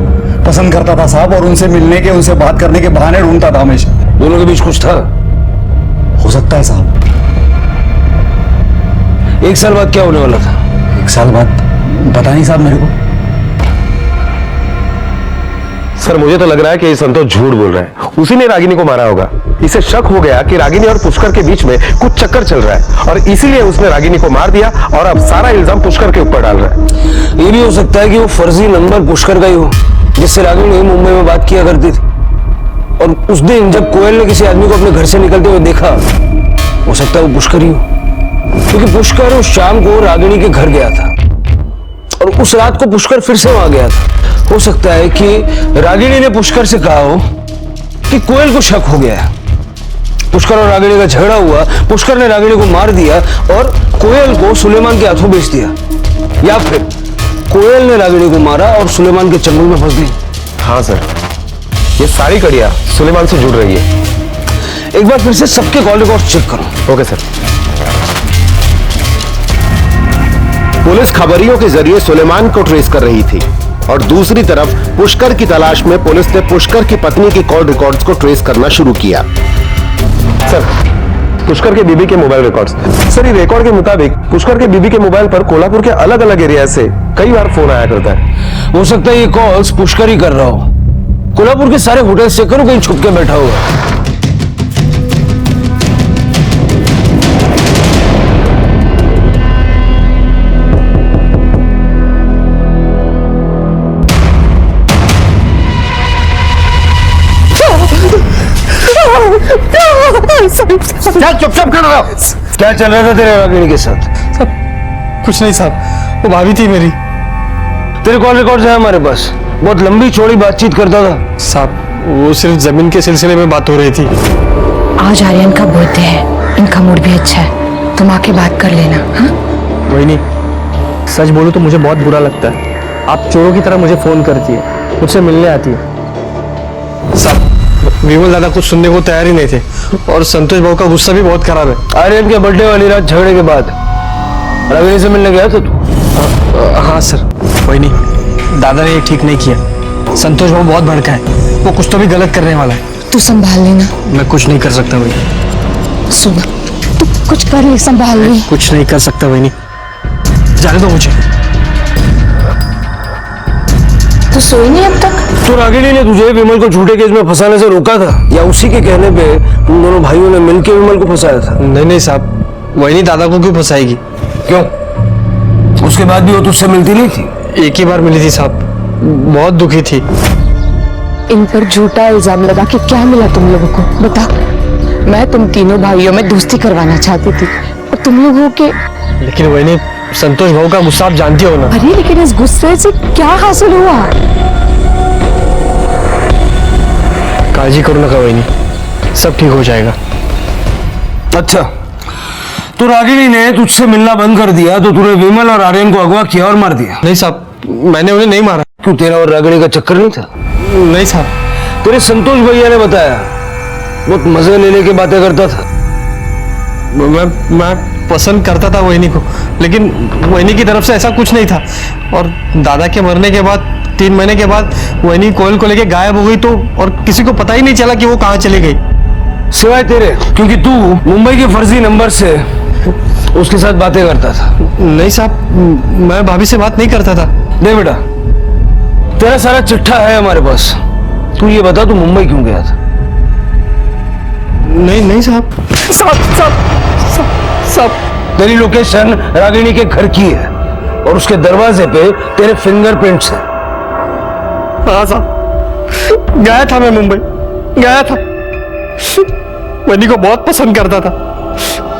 पसंद करता था साहब, और उनसे मिलने के, उनसे बात करने के बहाने ढूंढता था हमेशा। दोनों के बीच कुछ था? हो सकता है साहब। 1 साल बाद क्या होने वाला था? 1 साल बाद पता नहीं साहब मेरे को। सर मुझे तो लग रहा है कि ये संतोष झूठ बोल रहा है। उसी ने रागिनी को मारा होगा। इसे शक हो गया कि रागिनी और पुष्कर के बीच में कुछ चक्कर चल रहा है, और इसीलिए उसने रागिनी को मार दिया और अब सारा इल्जाम पुष्कर के ऊपर डाल रहा है। ये भी हो सकता है कि वो फर्जी नंबर पुष्कर का ही हो, जिससे रागिनी मुंबई में बात किया करती थी। और उस दिन जब कोयल ने किसी आदमी को अपने घर से निकलते हुए देखा, हो सकता है वो पुष्कर ही हो, क्योंकि पुष्कर उस शाम को रागिनी के घर गया था और उस रात को पुष्कर फिर से वहां गया था। हो सकता है कि रागिनी ने पुष्कर से कहा हो कि कोयल को शक हो गया है। पुष्कर और रागिनी का झगड़ा हुआ, पुष्कर ने रागिनी को मार दिया और कोयल को सुलेमान के हाथों बेच दिया, या फिर कोयल ने रागिनी को मारा और सुलेमान के चंगुल में फंस गई। हाँ सर, ये सारी कड़ियां सुलेमान से जुड़ रही है। एक बार फिर से सबके कॉल रिकॉर्ड चेक करो। Okay sir. पुलिस खबरियों के जरिए सुलेमान को ट्रेस कर रही थी और दूसरी तरफ पुष्कर की तलाश में पुलिस ने पुष्कर की पत्नी के कॉल रिकॉर्ड्स को ट्रेस करना शुरू किया। सर, पुष्कर के बीबी के मोबाइल रिकॉर्ड्स। सर, ये रिकॉर्ड के मुताबिक पुष्कर के बीबी के मोबाइल पर कोल्हापुर के अलग अलग एरिया से कई बार फोन आया करता है। हो सकता है ये कॉल्स पुष्कर ही कर रहा हो। कोल्हापुर के सारे होटल चेक करो, कहीं छुप के बैठा हुआ। क्या चुपचाप कर रहा हो? क्या चल रहा था तेरे रागिनी के साथ? कुछ नहीं साहब, वो भाभी थी मेरी। तेरे कॉल रिकॉर्ड है हमारे पास, बहुत लंबी चौड़ी बातचीत करता था। साहब वो सिर्फ जमीन के सिलसिले में बात हो रही थी। आज आर्यन का बर्थडे है, इनका मूड भी अच्छा है, तुम आके बात कर लेना। हाँ? वही नहीं, सच बोलूं तो मुझे बहुत बुरा लगता है। आप चोरों की तरह मुझे फोन करती है, मुझसे मिलने आती है। साहब विमल दादा कुछ सुनने को तैयार ही नहीं थे, और संतोष बाबू का गुस्सा भी बहुत खराब है। आर्यन के बर्थडे वाली रात झगड़े के बाद रागिनी से मिलने गया था तू? हाँ सर, वही नहीं, दादा ने ये ठीक नहीं किया। संतोष बाबू बहुत भड़का है, वो कुछ तो भी गलत करने वाला है। तू संभाल लेना। मैं कुछ नहीं कर सकता वही। सुन, तू कुछ कर ले, संभाल ले। कुछ नहीं कर सकता वही नहीं, जाने दो मुझे। तू सोई नहीं अब तक? तो रागिनी ने तुझे विमल को झूठे केस में फंसाने से रोका था, या उसी के कहने पे तुम दोनों भाइयों ने मिलकर विमल को फंसाया था? नहीं नहीं साहब, वही नहीं, दादा को क्यों फंसाएगी? क्यों? उसके बाद भी वो तुझसे मिलती नहीं थी? एक ही बार मिली थी साहब, बहुत दुखी थी। इन पर झूठा इल्जाम लगा के क्या मिला तुम लोगों को, बता। मैं तुम तीनों भाइयों में दोस्ती करवाना चाहती थी, और तुम लोगों के। लेकिन वही नहीं, संतोष भाऊ का गुस्सा आप जानती हो ना। अरे लेकिन इस गुस्से से क्या हासिल हुआ? काळजी करू नका वहिनी, सब ठीक हो जाएगा। अच्छा, तो रागिनी ने तुझसे मिलना बंद कर दिया तो तूने विमल और आर्यन को अगवा किया और मार दिया? नहीं साहब, मैंने उन्हें नहीं मारा। क्यों, तेरा और रागिनी का चक्कर नहीं था? नहीं साहब। तेरे संतोष भैया ने बताया बहुत मजे लेने की बातें करता था। मैं पसंद करता था वहिनी को, लेकिन वहिनी की तरफ से ऐसा कुछ नहीं था। और दादा के मरने के बाद 3 महीने के बाद वहिनी कोयल को लेके गायब हो गई, तो और किसी को पता ही नहीं चला कि वो कहाँ चली गई, सिवाय तेरे, क्योंकि तू मुंबई के फर्जी नंबर से उसके साथ बातें करता था। नहीं साहब, मैं भाभी से बात नहीं करता था। देख बेटा, तेरा सारा चिट्ठा है हमारे पास। तू ये बता, तू मुंबई क्यों गया था? नहीं नहीं साहब। साहब तेरी लोकेशन रागिनी के घर की है और उसके दरवाजे पे तेरे फिंगरप्रिंट्स हैं। हाँ साहब, गया था मैं मुंबई, गया था। वनी को बहुत पसंद करता था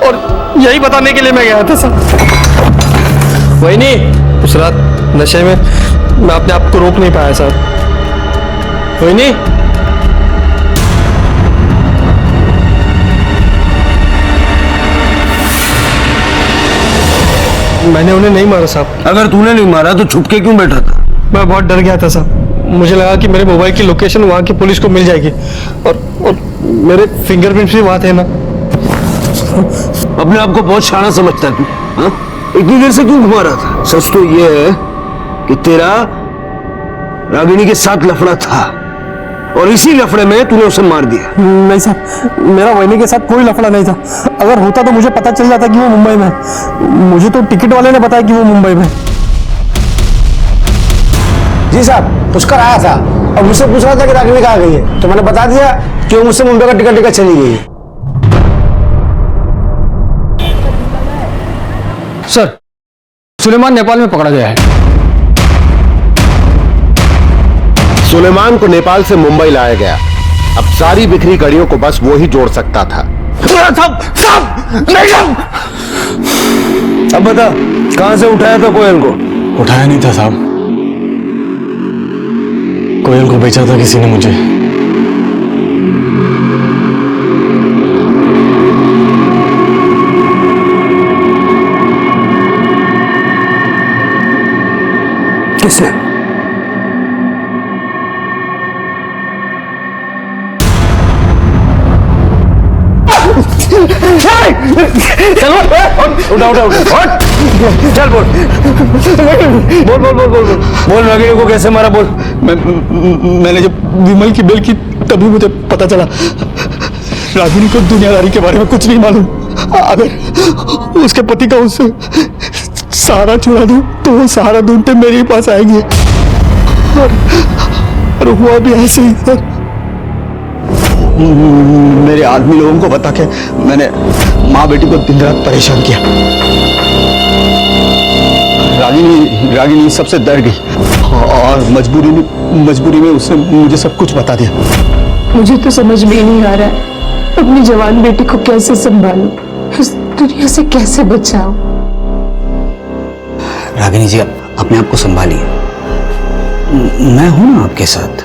और यही बताने के लिए मैं गया था साहब। वही नहीं, उस रात नशे में मैं अपने आप को रोक नहीं पाया साहब। वही नहीं, मैंने उन्हें नहीं मारा साहब। अगर तूने नहीं मारा तो छुप के क्यों बैठा था? मैं बहुत डर गया था साहब, मुझे लगा कि मेरे मोबाइल की लोकेशन वहाँ की पुलिस को मिल जाएगी, और मेरे फिंगरप्रिंट्स भी वहाँ थे ना। अपने आप को बहुत शाना समझता है तू, हाँ? इतनी देर से क्यों घुमा रहा था? सच तो ये है कि तेरा रागिनी के साथ लफड़ा था और इसी लफड़े में तूने उसे मार दिया। नहीं सर, मेरा वहीनी के साथ कोई लफड़ा नहीं था। अगर होता तो मुझे पता चल जाता कि वो मुंबई में है। मुझे तो टिकट वाले ने बताया कि वो मुंबई में है। जी साहब, पुष्कर आया था और मुझसे पूछ रहा था कि रागिनी कहाँ गई है, तो मैंने बता दिया कि वो मुझसे मुंबई का टिकट लेकर चली गई है। सर, सुलेमान नेपाल में पकड़ा गया है। सुलेमान को नेपाल से मुंबई लाया गया। अब सारी बिखरी कड़ियों को बस वो ही जोड़ सकता था। अब बता, कहां से उठाया था कोयल को? उठाया नहीं था साहब, कोयल को बेचा था किसी ने मुझे। किसने? उठा उठा उठा, चल बोल बोल बोल बोल बोल बोल रागिनी को कैसे मारा बोल। मैंने जब विमल की बेल की तभी मुझे पता चला। रागिनी को दुनियादारी के बारे में कुछ नहीं मालूम। अगर उसके पति का उससे सहारा छुड़ा दूं तो वो सहारा ढूंढते मेरे ही पास आएंगे, और हुआ भी ऐसे ही सर। मेरे आदमी लोगों को बता के मैंने माँ बेटी को दिन रात परेशान किया। रागिनी सबसे डर गई और मजबूरी में उसने मुझे सब कुछ बता दिया। मुझे तो समझ में ही नहीं आ रहा है अपनी जवान बेटी को कैसे संभालूं, इस दुनिया से कैसे बचाऊं। रागिनी जी, अपने आप को संभालिए। मैं हूं ना आपके साथ,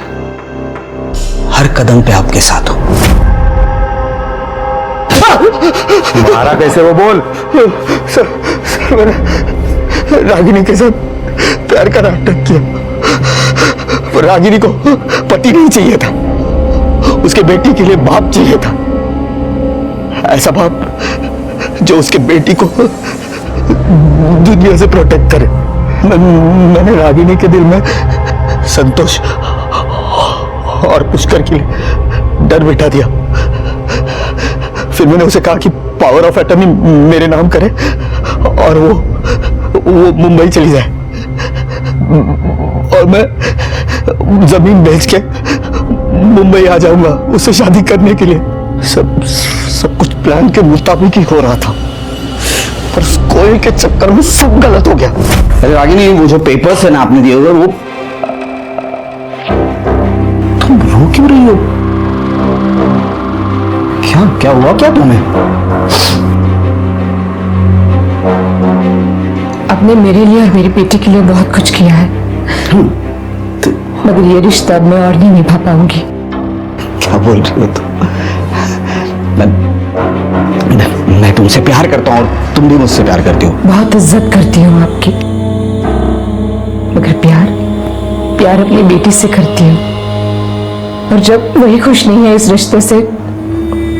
हर कदम पे आपके साथ हूं। मारा कैसे वो बोल। सर मैंने रागिनी के साथ प्यार का नाटक किया। रागिनी को पति नहीं चाहिए था, उसके बेटी के लिए बाप चाहिए था। ऐसा बाप जो उसके बेटी को दुनिया से प्रोटेक्ट करे। मैंने रागिनी के दिल में संतोष और पुष्कर के लिए डर बिठा दिया। फिर मैंने उसे कहा कि पावर ऑफ अटर्नी मेरे नाम करे और वो मुंबई चली जाए, और मैं जमीन बेच के मुंबई आ जाऊंगा उससे शादी करने के लिए। सब कुछ प्लान के मुताबिक ही हो रहा था, पर उस कोयल के चक्कर में सब गलत हो गया। अरे रागिनी, वो जो पेपर्स है ना आपने दिए हुए, वो तुम रो क्यों रही हो? क्या हुआ क्या तुम्हें? आपने मेरे लिए और मेरी बेटी के लिए बहुत कुछ किया है, मगर ये रिश्ता मैं और नहीं निभा पाऊंगी। क्या बोल रही हो तुम? मैं तुमसे प्यार करता हूँ और तुम भी मुझसे प्यार करती हो। बहुत इज्जत करती हूँ आपकी, मगर प्यार अपनी बेटी से करती हूँ, और जब वही खुश नहीं है इस रिश्ते से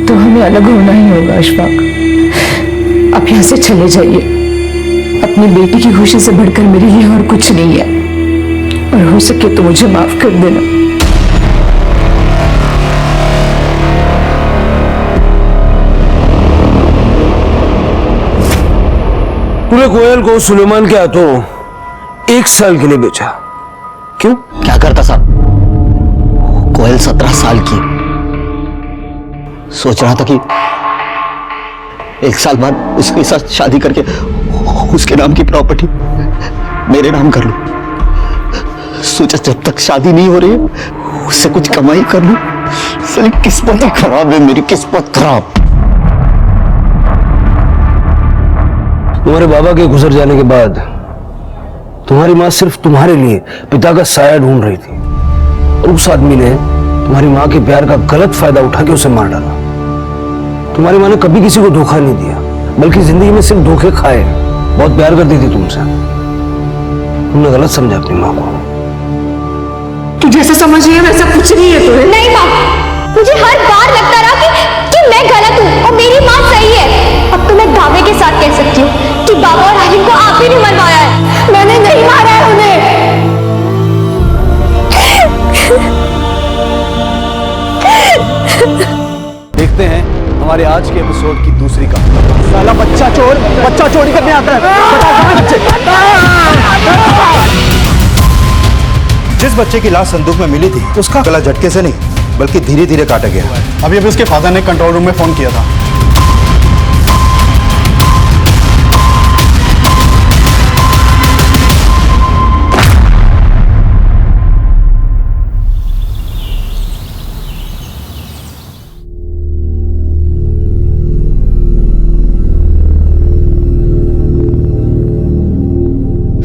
तो हमें अलग होना ही होगा। अशफाक, आप यहाँ से चले जाइए। अपनी बेटी की खुशी से बढ़कर मेरे लिए और कुछ नहीं है, और हो सके तो मुझे माफ कर देना। तूने कोयल को सुलेमान के हाथों 1 साल के लिए बेचा, क्यों? क्या करता साहब? कोयल 17 साल की, सोच रहा था कि 1 साल बाद उसके साथ शादी करके उसके नाम की प्रॉपर्टी मेरे नाम कर लूं। सोचा जब तक शादी नहीं हो रही है उससे कुछ कमाई कर लूं। साली किस्मत ही खराब है मेरी, किस्मत खराब। तुम्हारे बाबा के गुजर जाने के बाद तुम्हारी माँ सिर्फ तुम्हारे लिए पिता का साया ढूंढ रही थी, और उस आदमी ने तुम्हारी माँ के प्यार का गलत फायदा उठा के उसे मार डाला। तुम्हारी माँ ने कभी किसी को धोखा नहीं दिया, बल्कि जिंदगी में सिर्फ धोखे खाए। बहुत प्यार करती थी तुमसे, तुमने गलत समझा अपनी माँ को। तू जैसा समझ रही है वैसा कुछ नहीं है। तो नहीं माँ, मुझे हर बार लगता रहा कि मैं गलत हूँ और मेरी माँ सही है। अब तो मैं दावे के साथ कह सकती हूँ कि बाबा और आलिम को आप ही ने मरवाया है। मैंने नहीं मारा है उन्हें। हमारे आज के एपिसोड की दूसरी कहानी। साला बच्चा चोरी करने आता है। बता कहाँ बच्चे? जिस बच्चे की लाश संदूक में मिली थी उसका गला झटके से नहीं बल्कि धीरे धीरे काटा गया। अभी उसके फादर ने कंट्रोल रूम में फोन किया था।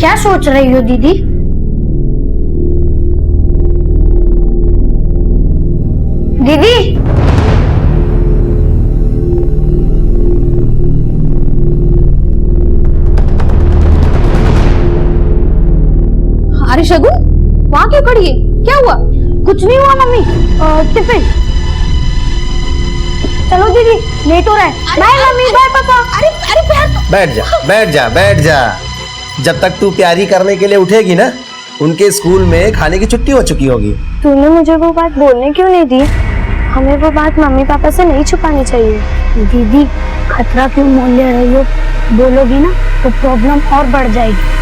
क्या सोच रही हो दीदी? दीदी अरे शगुन, वहां क्यों खड़ी है? क्या हुआ? कुछ नहीं हुआ मम्मी। टिफिन। चलो दीदी, लेट हो रहा है। बाय मम्मी, बाय पापा। अरे अरे प्यार तो... बैठ जा बैठ जा बैठ जा। जब तक तू प्यारी करने के लिए उठेगी ना, उनके स्कूल में खाने की छुट्टी हो चुकी होगी। तूने मुझे वो बात बोलने क्यों नहीं दी? हमें वो बात मम्मी पापा से नहीं छुपानी चाहिए। दीदी, खतरा क्यों मोल ले रही हो? बोलोगी ना तो प्रॉब्लम और बढ़ जाएगी।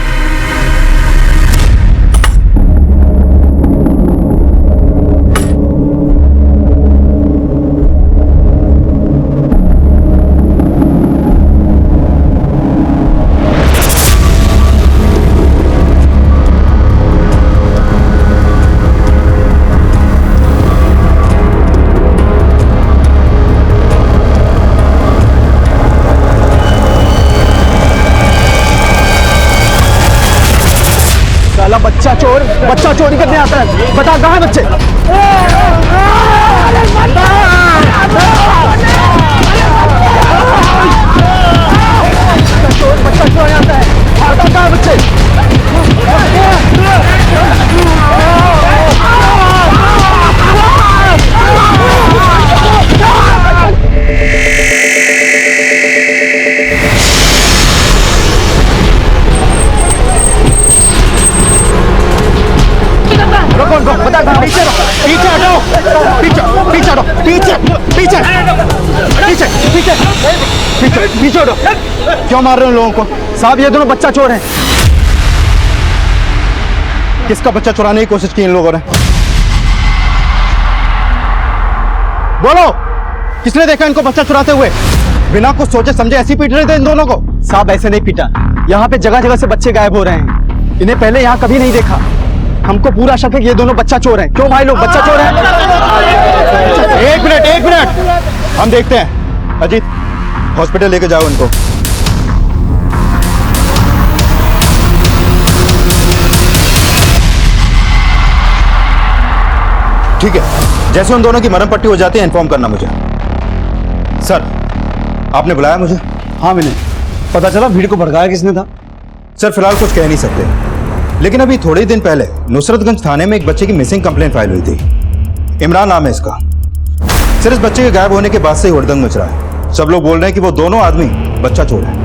बच्चा चोरी करने आता है। बता कहाँ बच्चे? बच्चा चोरी आता है। बता कहाँ बच्चे? बता कहाँ? पीछे हटो, पीछे हटो, पीछे हटो। क्यों मार रहे हो लोगों को? साहब, ये दोनों बच्चा चोर हैं। किसका बच्चा चुराने की कोशिश की इन लोगों ने? बोलो, किसने देखा इनको बच्चा चुराते हुए? बिना कुछ सोचे समझे ऐसे पीट रहे थे इन दोनों को? साहब, ऐसे नहीं पीटा। यहाँ पे जगह जगह से बच्चे गायब हो रहे हैं। इन्हें पहले यहाँ कभी नहीं देखा। हमको पूरा शक है कि ये दोनों बच्चा चोर हैं। क्यों भाई लोग बच्चा चोर हैं? एक मिनट, हम देखते हैं। अजीत, हॉस्पिटल लेके जाओ इनको। ठीक है, जैसे उन दोनों की मरहम पट्टी हो जाती है इन्फॉर्म करना मुझे। सर, आपने बुलाया मुझे? हाँ, मैंने पता चला भीड़ को भड़काया किसने था। सर, फिलहाल कुछ कह नहीं सकते, लेकिन अभी थोड़े ही दिन पहले नुसरतगंज थाने में एक बच्चे की मिसिंग कंप्लेंट फाइल हुई थी। इमरान नाम है इसका। सर, इस बच्चे के गायब होने के बाद से ही हुड़दंग मच रहा है। सब लोग बोल रहे हैं कि वो दोनों आदमी बच्चा चोर है।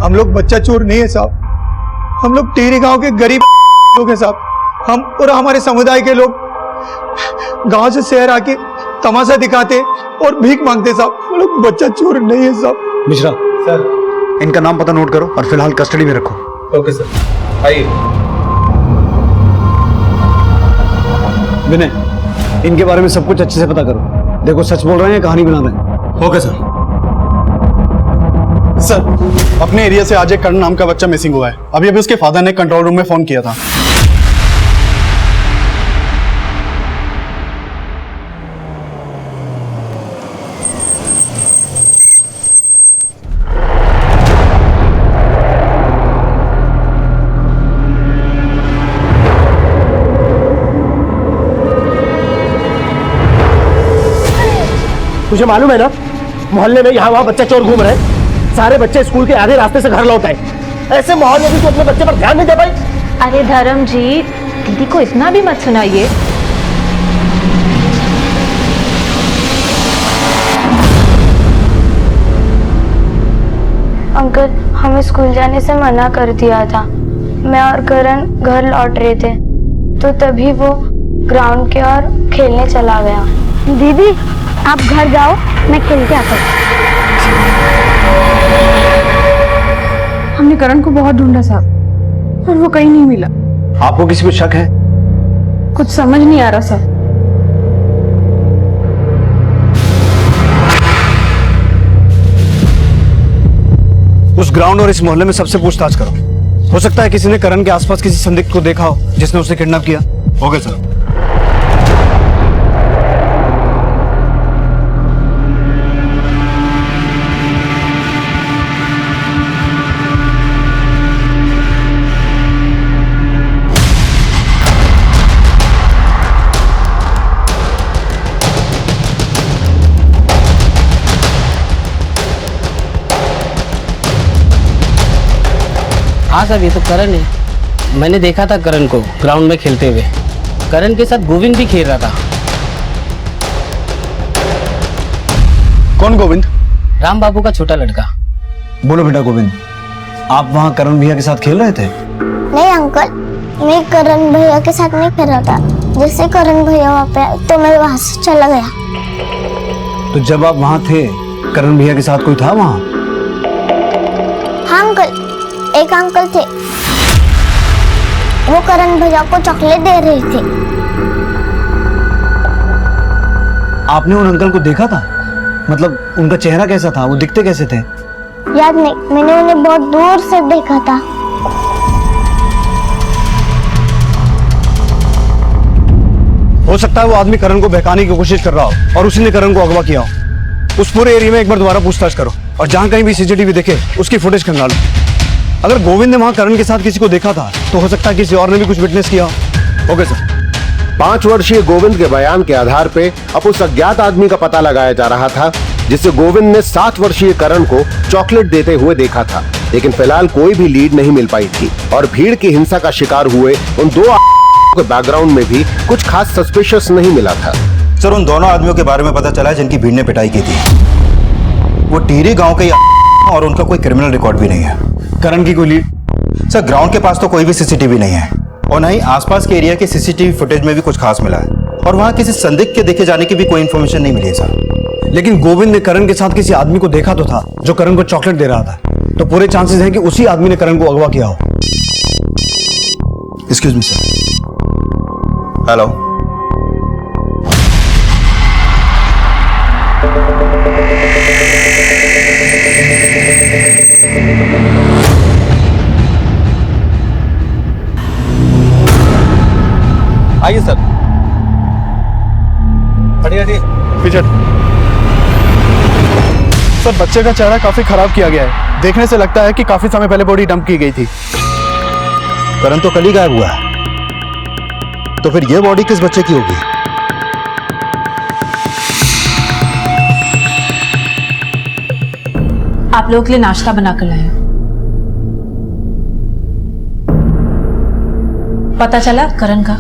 हम लोग बच्चा चोर नहीं है साहब, हम लोग टेरी गांव के गरीब लोग हैं साहब। हम और हमारे समुदाय के लोग गांव से शहर आके तमाशा दिखाते और भीख मांगते साहब। हम लोग बच्चा चोर नहीं है साहब। मिश्रा सर, इनका नाम पता नोट करो और फिलहाल कस्टडी में रखो। ओके सर, आइए। विनय, इनके बारे में सब कुछ अच्छे से पता करो। देखो, सच बोल रहे हैं कहानी बना रहे हैं। Okay sir. सर, अपने एरिया से आज एक कर्ण नाम का बच्चा मिसिंग हुआ है। अभी उसके फादर ने कंट्रोल रूम में फोन किया था। तुझे मालूम है ना, मोहल्ले में यहाँ वहाँ बच्चा चोर घूम रहे हैं। सारे बच्चे स्कूल के आधे रास्ते से घर लौट आए। ऐसे माहौल में भी तू अपने बच्चे पर ध्यान नहीं दे पाई? अरे धर्म जी, दीदी को इतना भी मत सुनाइए। अंकल, हमें स्कूल जाने से मना कर दिया था। मैं और करण घर लौट रहे थे तो तभी वो ग्राउंड के ओर खेलने चला गया। दीदी आप घर जाओ, मैं खेल के आता हूँ। हमने करण को बहुत ढूंढा साहब, और वो कहीं नहीं मिला। आपको किसी पे शक है? कुछ समझ नहीं आ रहा साहब। उस ग्राउंड और इस मोहल्ले में सबसे पूछताछ करो। हो सकता है किसी ने करण के आसपास किसी संदिग्ध को देखा हो जिसने उसे किडनैप किया। Okay sir. हाँ सर, ये तो करण है। मैंने देखा था करण को ग्राउंड में खेलते हुए। करण के साथ गोविंद भी खेल रहा था। कौन गोविंद? राम बाबू का छोटा लड़का। बोलो बेटा गोविंद, आप वहाँ करण भैया के साथ खेल रहे थे? नहीं अंकल, मैं करण भैया के साथ नहीं खेल रहा था। जैसे करण भैया वहाँ पे आए तो मैं वहाँ से चला गया। तो जब आप वहाँ थे, करण भैया के साथ कोई था वहाँ? हाँ अंकल, एक अंकल थे, वो करण भैया को चॉकलेट दे रहे थे। आपने उन अंकल को देखा था? मतलब उनका चेहरा कैसा था, वो दिखते कैसे थे? याद नहीं, मैंने उन्हें बहुत दूर से देखा था। हो सकता है वो आदमी करण को बहकाने की कोशिश कर रहा हो और उसी ने करण को अगवा किया हो। उस पूरे एरिया में एक बार दोबारा पूछताछ करो और जहां कहीं भी सीसीटीवी दिखे उसकी फुटेज खंगालो। अगर गोविंद ने वहां करण के साथ किसी को देखा था तो हो सकता है किसी और ने भी कुछ विटनेस किया हो। Okay sir. 5 वर्षीय गोविंद के बयान के आधार पे अब उस अज्ञात आदमी का पता लगाया जा रहा था जिसे गोविंद ने 7 वर्षीय करण को चॉकलेट देते हुए देखा था, लेकिन फिलहाल कोई भी लीड नहीं मिल पाई थी और भीड़ की हिंसा का शिकार हुए उन 2 के बैकग्राउंड में भी कुछ खास सस्पिशियस नहीं मिला था। सर, उन दोनों आदमियों के बारे में पता चला है जिनकी भीड़ ने पिटाई की थी। वो टिहरी गांव के और उनका कोई क्रिमिनल रिकॉर्ड भी नहीं है। करण की कोई लीड? सर, ग्राउंड के पास तो कोई भी सीसीटीवी नहीं है और न ही आसपास के एरिया के सीसीटीवी फुटेज में भी कुछ खास मिला है और वहां किसी संदिग्ध के देखे जाने की भी कोई इन्फॉर्मेशन नहीं मिली है सर। लेकिन गोविंद ने करण के साथ किसी आदमी को देखा तो था जो करण को चॉकलेट दे रहा था, तो पूरे चांसेस हैं कि उसी आदमी ने करण को अगवा किया हो। Excuse me sir. हेलो। आइए सर। हटिए पीछे। सर, बच्चे का चेहरा काफी खराब किया गया है। देखने से लगता है कि काफी समय पहले बॉडी डंप की गई थी। करण तो कल ही गायब हुआ है, तो फिर ये बॉडी किस बच्चे की होगी? आप लोगों के लिए नाश्ता बनाकर लाए। पता चला करण का?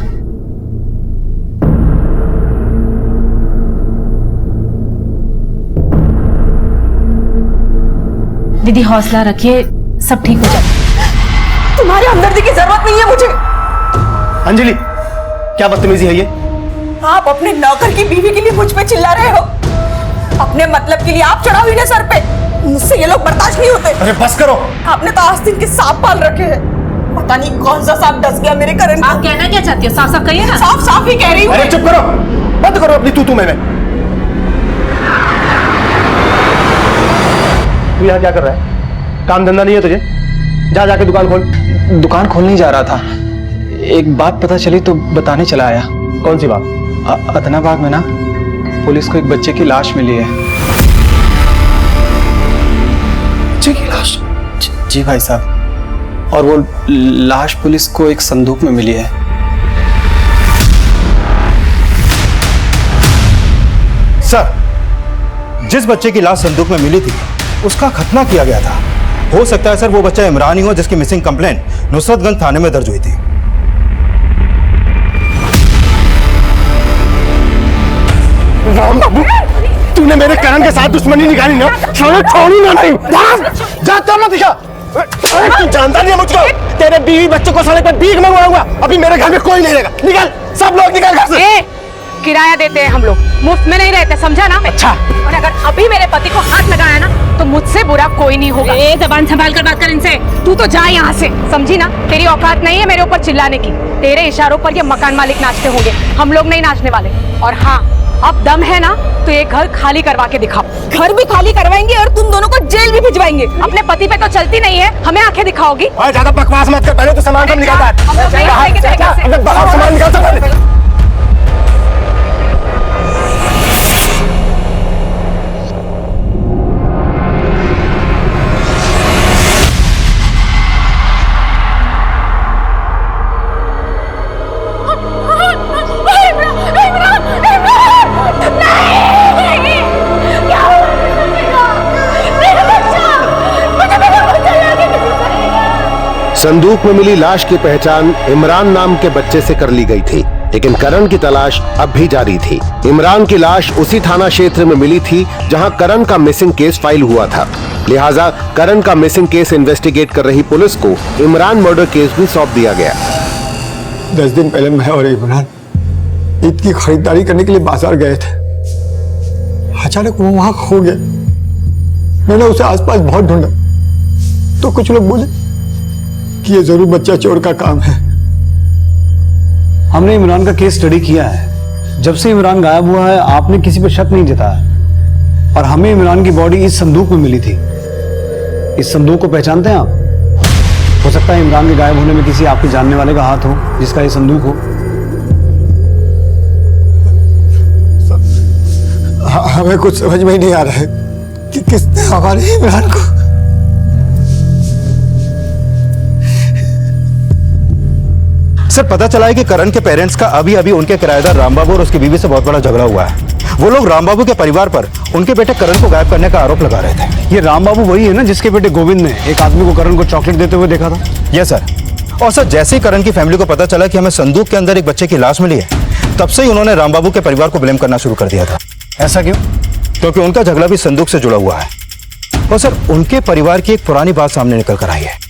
दीदी हौसला रखिए, सब ठीक हो जाए। तुम्हारे हमदर्दी की जरूरत नहीं है मुझे। अंजलि, क्या बदतमीजी है ये? आप अपने नौकर की बीवी के लिए मुझ पे चिल्ला रहे हो। अपने मतलब के लिए आप चढ़ा हुई ना सर पे। मुझसे ये लोग बर्दाश्त नहीं होते। अरे बस करो। आपने तो आस्तीन के सांप पाल रखे हैं। पता नहीं कौन सा सांप डस गया मेरे करण को। आप कहना क्या चाहती हो? साफ साफ कहिए ना। साफ साफ ही कह रही हूँ। अरे चुप करो, बंद करो अपनी तू मैं। तू यहाँ क्या कर रहा है? काम धंधा नहीं है तुझे? जा जाके दुकान खोल। दुकान खोलने जा रहा था, एक बात पता चली तो बताने चला आया। कौन सी बात? अदनाबाग में ना पुलिस को एक बच्चे की लाश मिली है। बच्चे की लाश? जी भाई साहब, और वो लाश पुलिस को एक संदूक में मिली है। सर, जिस बच्चे की लाश संदूक में मिली थी उसका खतना किया गया था। हो सकता है सर वो बच्चा इमरान ही हो जिसकी मिसिंग कंप्लेंट नुसरतगंज थाने में दर्ज हुई थी। राम बाबू, तूने मेरे करण के साथ दुश्मनी निकाली ना, छोड़ूंगा नहीं। जा ना दिखा। अरे तू जानता नहीं है मुझको, तेरे बीवी बच्चों को साले पे भीख मंगवाऊंगा। अभी मेरे घर में कोई नहीं रहेगा। निकल, सब लोग निकल घर से। किराया देते हैं हम लोग, मुफ्त में नहीं रहते, समझा ना? अच्छा। और अगर अभी मेरे पति को हाथ लगाया ना तो मुझसे बुरा कोई नहीं होगा। जबान संभाल कर बात कर इनसे। तू तो जा यहाँ से, समझी ना? तेरी औकात नहीं है मेरे ऊपर चिल्लाने की। तेरे इशारों पर ये मकान मालिक नाचते होंगे, हम लोग नहीं नाचने वाले। और हाँ, अब दम है ना तो ये घर खाली करवा के दिखाओ। घर भी खाली करवाएंगे और तुम दोनों को जेल भी भिजवाएंगे। अपने पति पे तो चलती नहीं है, हमें आंखें दिखाओगी? ज्यादा बकवास मत कर, पहले तो सामान सब निकाल। सामान निकाल सकते। संदूक में मिली लाश की पहचान इमरान नाम के बच्चे से कर ली गई थी, लेकिन करण की तलाश अब भी जारी थी। इमरान की लाश उसी थाना क्षेत्र में मिली थी जहां करण का मिसिंग केस फाइल हुआ था। लिहाजा करण का मिसिंग केस इन्वेस्टिगेट कर रही पुलिस को इमरान मर्डर केस भी सौंप दिया गया। 10 दिन पहले मैं और इमरान ईद की खरीदारी करने के लिए बाजार गए थे। अचानक वो वहां खो गया। मैंने उसे आसपास बहुत ढूंढा तो कुछ लोग बोले कि ये जरूर बच्चा चोर का काम है। हमने इमरान का केस स्टडी किया है। जब से इमरान गायब हुआ है आपने किसी पर शक नहीं जताया, और हमें इमरान की बॉडी इस संदूक में मिली थी। इस संदूक को पहचानते हैं आप? हो सकता है इमरान के गायब होने में किसी आपके जानने वाले का हाथ हो, जिसका ये संदूक हो। हमें कुछ समझ में ही नहीं आ रहा है कि किसने हमारे इमरान को। सर पता चला है कि करण के पेरेंट्स का अभी अभी उनके किराएदार रामबाबू और उसकी बीवी से बहुत बड़ा झगड़ा हुआ है। वो लोग रामबाबू के परिवार पर उनके बेटे करण को गायब करने का आरोप लगा रहे थे। ये रामबाबू वही है ना जिसके बेटे गोविंद ने एक आदमी को करण को चॉकलेट देते हुए देखा था? Yes sir. और सर जैसे ही करण की फैमिली को पता चला कि हमें संदूक के अंदर एक बच्चे की लाश मिली है, तब से ही उन्होंने रामबाबू के परिवार को ब्लेम करना शुरू कर दिया था। ऐसा क्यों? क्योंकि उनका झगड़ा भी संदूक से जुड़ा हुआ है। और सर उनके परिवार की एक पुरानी बात सामने निकल कर आई है।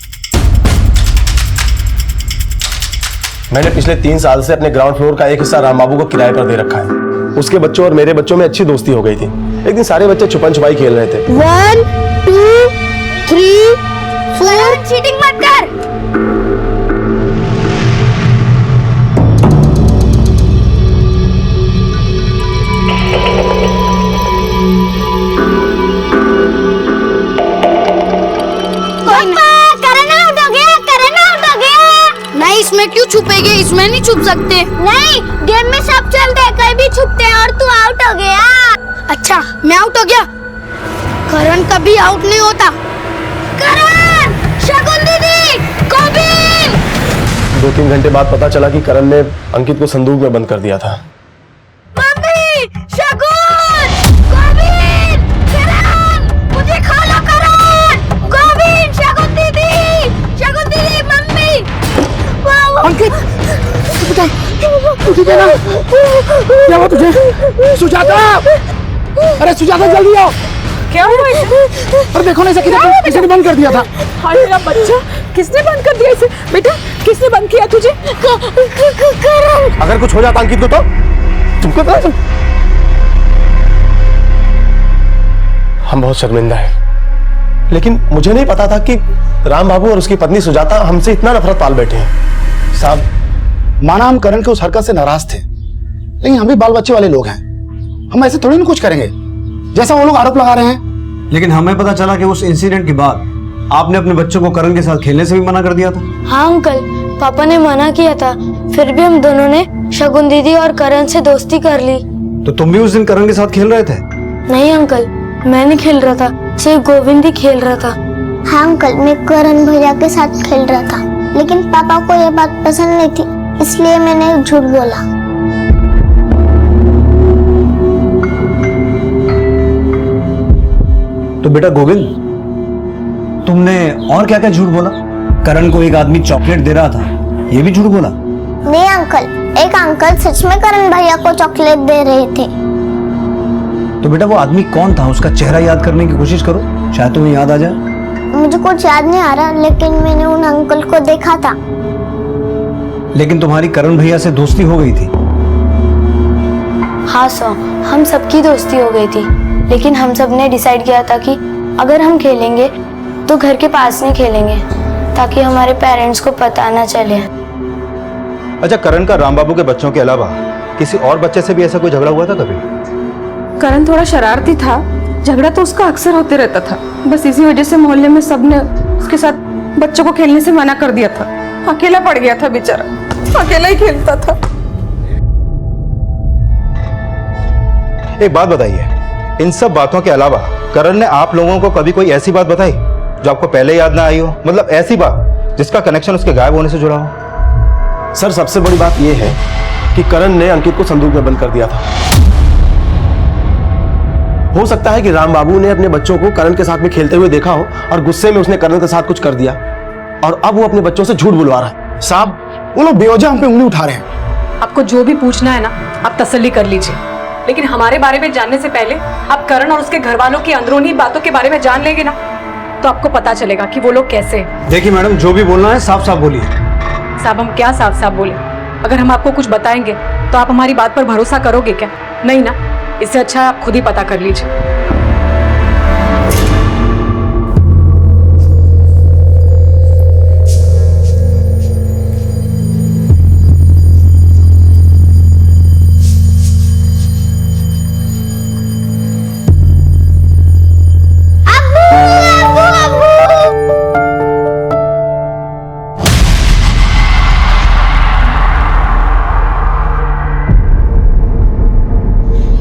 मैंने पिछले 3 साल से अपने ग्राउंड फ्लोर का एक हिस्सा रामबाबू को किराए पर दे रखा है। उसके बच्चों और मेरे बच्चों में अच्छी दोस्ती हो गई थी। एक दिन सारे बच्चे छुपन छुपाई खेल रहे थे। 1 2 3 4 चीटिंग मत कर। इसमें क्यों छुपेंगे? इसमें नहीं छुप सकते। नहीं, गेम में सब चलते हैं, कहीं भी छुपते हैं और तू आउट हो गया। अच्छा मैं आउट हो गया? करण कभी आउट नहीं होता। करण, शगुन दीदी, गोविंद। 2-3 घंटे बाद पता चला कि करण ने अंकित को संदूक में बंद कर दिया था। मम्मी, शगुन, गोविंद, करण, मुझे खा लो करण, गोविंद, शगुन दीदी, मम्मी। अंकित, तुझे क्या हुआ तुझे? सुजाता, अरे सुजाता जल्दी आओ। क्या हुआ इसे? अरे देखो ना इसे किसी ने बंद कर दिया था। हाय मेरा बच्चा, किसने बंद कर दिया इसे? बेटा किसने बंद किया तुझे? अगर कुछ हो जाता अंकित को तो तुमको पता है? हम बहुत शर्मिंदा हैं, लेकिन मुझे नहीं पता था कि राम बाबू और उसकी पत्नी सुजाता हमसे इतना नफरत पाल बैठे हैं। साहब, माना हम करण के उस हरकत से नाराज थे, लेकिन हम भी बाल बच्चे वाले लोग हैं। हम ऐसे थोड़ी ना कुछ करेंगे जैसा वो लोग आरोप लगा रहे हैं। लेकिन हमें पता चला कि उस इंसिडेंट के बाद आपने अपने बच्चों को करण के साथ खेलने से भी मना कर दिया था। हाँ अंकल, पापा ने मना किया था, फिर भी हम दोनों ने शगुन दीदी और करण से दोस्ती कर ली। तो तुम भी उस दिन करण के साथ खेल रहे थे? नहीं अंकल, मैं नहीं खेल रहा था, सिर्फ गोविंद ही खेल रहा था। हाँ अंकल, मैं करण भैया के साथ खेल रहा था, लेकिन पापा को यह बात पसंद नहीं थी, इसलिए मैंने झूठ बोला। तो बेटा गोविंद, तुमने और क्या क्या झूठ बोला? करण को एक आदमी चॉकलेट दे रहा था, ये भी झूठ बोला? नहीं अंकल, एक अंकल सच में करण भैया को चॉकलेट दे रहे थे। तो बेटा वो आदमी कौन था, उसका चेहरा याद करने की कोशिश करो, शायद तुम्हें याद आ जाए। मुझे कुछ याद नहीं आ रहा, लेकिन मैंने उन अंकल को देखा था। लेकिन तुम्हारी करण भैया से दोस्ती हो गई थी? हाँ सर, हम सबकी दोस्ती हो गई थी, लेकिन हम सब ने डिसाइड किया था कि अगर हम खेलेंगे तो घर के पास नहीं खेलेंगे, ताकि हमारे पेरेंट्स को पता ना चले। अच्छा, करण का राम बाबू के बच्चों के अलावा किसी और बच्चे से भी ऐसा कोई झगड़ा हुआ था कभी? करण थोड़ा शरारती था, झगड़ा तो उसका अक्सर होते रहता था। बस इसी वजह से मोहल्ले में सबने उसके साथ बच्चों को खेलने से मना कर दिया था। अकेला पड़ गया था बेचारा, अकेला ही खेलता था। एक बात बताइए, इन सब बातों के अलावा करण ने आप लोगों को कभी कोई ऐसी बात बताई जो आपको पहले याद ना आई हो? मतलब ऐसी बात जिसका कनेक्शन उसके गायब होने से जुड़ा हो? सर सबसे बड़ी बात यह है कि करण ने अंकित को संदूक में बंद कर दिया था। हो सकता है कि राम बाबू ने अपने बच्चों को करण के साथ में खेलते हुए देखा हो और गुस्से में उसने करण के साथ कुछ कर दिया और अब वो अपने बच्चों से झूठ बुलवा रहा है। साहब, वो लोग बेवजह हम पे उंगली उठा रहे हैं। आपको जो भी पूछना है ना, आप तसल्ली कर लीजिए, लेकिन हमारे बारे में जानने से पहले आप करण और उसके घर वालों की अंदरूनी बातों के बारे में जान लेंगे ना, तो आपको पता चलेगा कि वो लोग कैसे हैं। देखिए मैडम, जो भी बोलना है साफ साफ बोलिए। साहब, हम क्या साफ साफ बोले? अगर हम आपको कुछ बताएंगे तो आप हमारी बात पर भरोसा करोगे क्या? नहीं ना। इससे अच्छा है आप खुद ही पता कर लीजिए।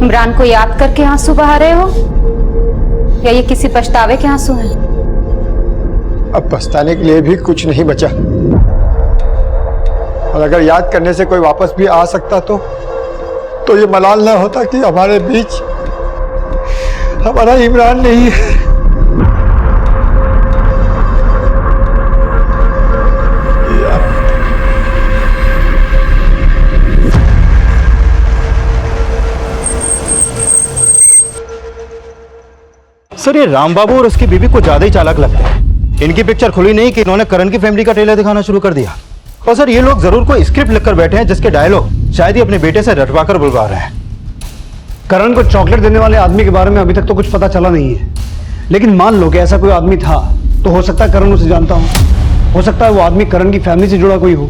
इमरान को याद करके आंसू बहा रहे हो या ये किसी पछतावे के आंसू हैं? अब पछताने के लिए भी कुछ नहीं बचा, और अगर याद करने से कोई वापस भी आ सकता तो ये मलाल ना होता कि हमारे बीच हमारा इमरान नहीं है। सर, ये राम बाबू और उसकी बीवी को ज्यादा ही चालाक लगते हैं। इनकी पिक्चर खुली नहीं कि इन्होंने करण की फैमिली का ट्रेलर दिखाना शुरू कर दिया। और सर, ये लोग जरूर कोई स्क्रिप्ट लिखकर बैठे हैं जिसके डायलॉग शायद ही अपने बेटे से रटवा कर बुलवा रहे हैं। करण को चॉकलेट देने वाले आदमी के बारे में अभी तक तो कुछ पता चला नहीं है, लेकिन मान लो कि ऐसा कोई आदमी था तो हो सकता है करण उसे जानता हो सकता है वो आदमी करण की फैमिली से जुड़ा कोई हो।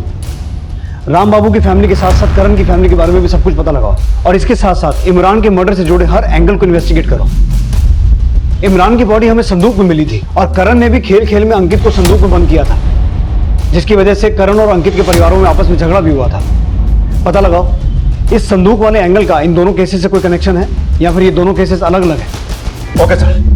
राम बाबू की फैमिली के साथ साथ करण की फैमिली के बारे में भी सब कुछ पता लगाओ, और इसके साथ साथ इमरान के मर्डर से जुड़े हर एंगल को इन्वेस्टिगेट करो। इमरान की बॉडी हमें संदूक में मिली थी और करण ने भी खेल खेल में अंकित को संदूक में बंद किया था, जिसकी वजह से करण और अंकित के परिवारों में आपस में झगड़ा भी हुआ था। पता लगाओ इस संदूक वाले एंगल का इन दोनों केसेस से कोई कनेक्शन है या फिर ये दोनों केसेस अलग अलग है। Okay sir.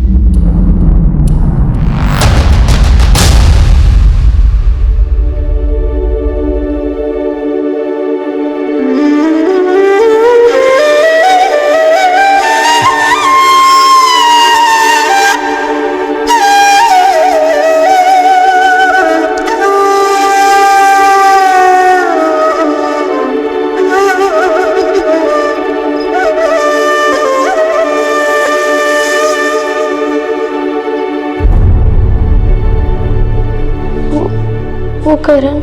वो करण।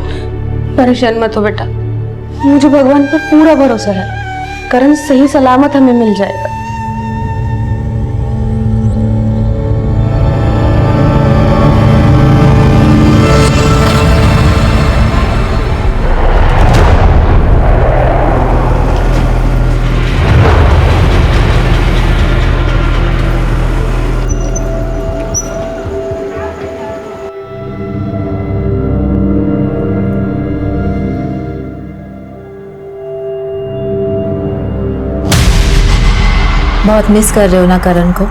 परेशान मत हो बेटा, मुझे भगवान पर पूरा भरोसा है। करण सही सलामत हमें मिल जाएगा। बहुत मिस कर रहे हो ना करण को?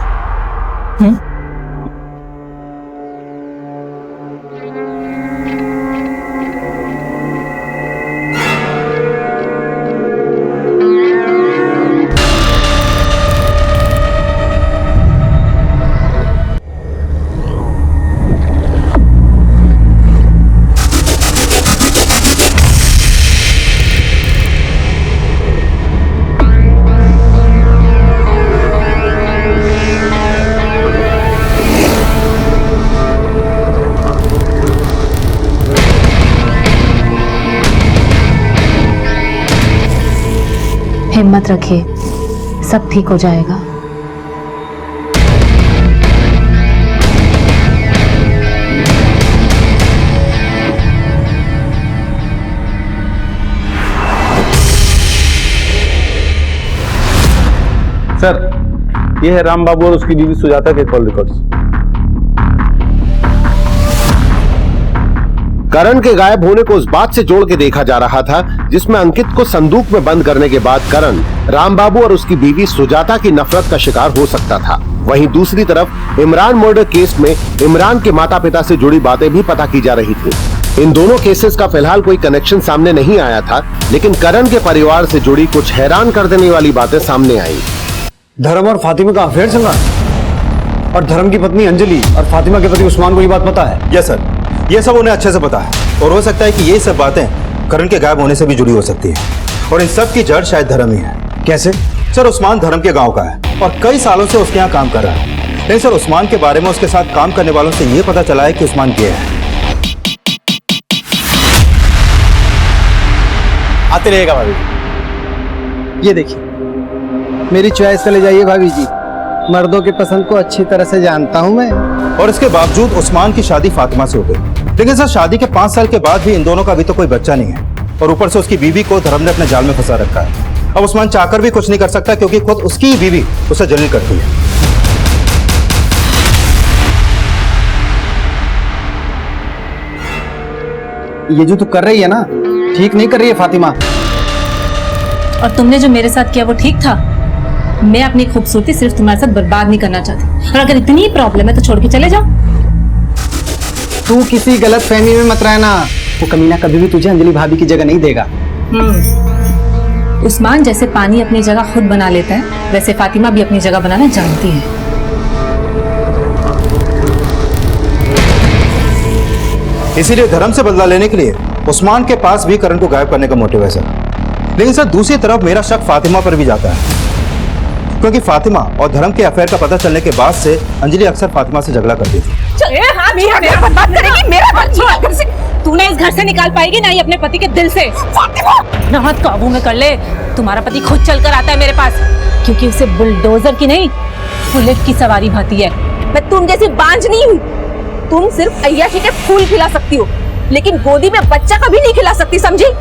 हिम्मत रखिए, सब ठीक हो जाएगा। सर, ये है राम बाबू और उसकी बीवी सुजाता के कॉल रिकॉर्ड्स। करण के गायब होने को उस बात से जोड़ के देखा जा रहा था जिसमें अंकित को संदूक में बंद करने के बाद करण राम बाबू और उसकी बीवी सुजाता की नफरत का शिकार हो सकता था। वहीं दूसरी तरफ इमरान मर्डर केस में इमरान के माता पिता से जुड़ी बातें भी पता की जा रही थी। इन दोनों केसेस का फिलहाल कोई कनेक्शन सामने नहीं आया था, लेकिन करण के परिवार से जुड़ी कुछ हैरान कर देने वाली बातें सामने आई। धर्म और फातिमा का अफेयर चल रहा है और धर्म की पत्नी अंजलि और फातिमा के पति उस्मान को ये बात पता है। यस सर, ये सब उन्हें अच्छे से पता है और हो सकता है कि ये सब बातें करण के गायब होने से भी जुड़ी हो सकती है और इन सब की जड़ शायद धर्म ही है। कैसे? सर, उस्मान धर्म के गांव का है और कई सालों से उसके यहाँ काम कर रहा है, लेकिन सर उस्मान के बारे में उसके साथ काम करने वालों से ये पता चला है कि उस्मान गे है। आते रहेगा भाभी। ये देखिए, मेरी चॉइस से ले जाइए भाभी जी, मर्दों की पसंद को अच्छी तरह से जानता हूं मैं। और इसके बावजूद उस्मान की शादी फातिमा से हो गई, लेकिन सर शादी के 5 साल के बाद भी इन दोनों का अभी तो कोई बच्चा नहीं है और ऊपर से उसकी बीवी को धर्म ने अपने जाल में फंसा रखा है। अब उस्मान चाहकर भी कुछ नहीं कर सकता क्योंकि खुद उसकी ही बीवी उसे जलील करती है। ये जो तू कर रही है ना, ठीक नहीं कर रही है फातिमा। और तुमने जो मेरे साथ किया वो ठीक था? मैं अपनी खूबसूरती सिर्फ तुम्हारे साथ बर्बाद नहीं करना चाहती, और अगर इतनी प्रॉब्लम है तो छोड़ के चले जाओ। तू किसी गलत फहमी में मत रहना, वो कमीना कभी भी तुझे अंजलि भाभी की जगह नहीं देगा। उस्मान जैसे पानी अपनी जगह खुद बना लेता है, वैसे फातिमा भी अपनी जगह बनाना जानती है। इसीलिए धर्म से बदला लेने के लिए उस्मान के पास भी करण को गायब करने का मोटिव है सर। लेकिन सर दूसरी तरफ मेरा शक फातिमा पर भी जाता है, क्योंकि फातिमा और धर्म के अफेयर का पता चलने के बाद से अंजलि अक्सर फातिमा से झगड़ा करती थी। तूने इस घर से निकाल पाएगी ना ही अपने पति के दिल से। हाथ काबू में कर ले, तुम्हारा पति खुद चलकर आता है मेरे पास, क्योंकि उसे बुलडोजर की नहीं बुलेट की सवारी भाती है। मैं तुम जैसी बांझ नहीं हूँ, तुम सिर्फ अय्याशी के फूल खिला सकती हो, लेकिन गोदी में बच्चा कभी नहीं खिला सकती, समझी?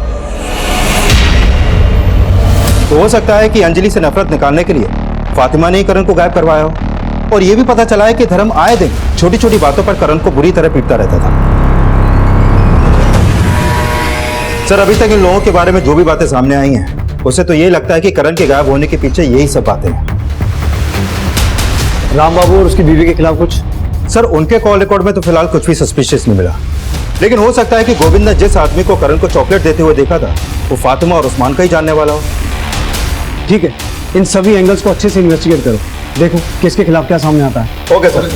तो हो सकता है कि अंजलि से नफरत निकालने के लिए फातिमा ने ही करण को गायब करवाया हो, और यह भी पता चला है कि धर्म आए दिन छोटी छोटी बातों पर करण को बुरी तरह पीटता रहता था। सर, अभी तक इन लोगों के बारे में जो भी बातें सामने आई हैं, उससे तो यही लगता है कि करण के गायब होने के पीछे यही सब बातें हैं। राम बाबू और उसकी बीवी के खिलाफ कुछ? सर, उनके कॉल रिकॉर्ड में तो फिलहाल कुछ भी सस्पिशियस नहीं मिला, लेकिन हो सकता है कि गोविंद ने जिस आदमी को करण को चॉकलेट देते हुए देखा था वो फातिमा और उस्मान का ही जानने वाला हो। ठीक है, इन सभी एंगल्स को अच्छे से इन्वेस्टिगेट करो, देखो किसके खिलाफ क्या सामने आता है। Okay sir.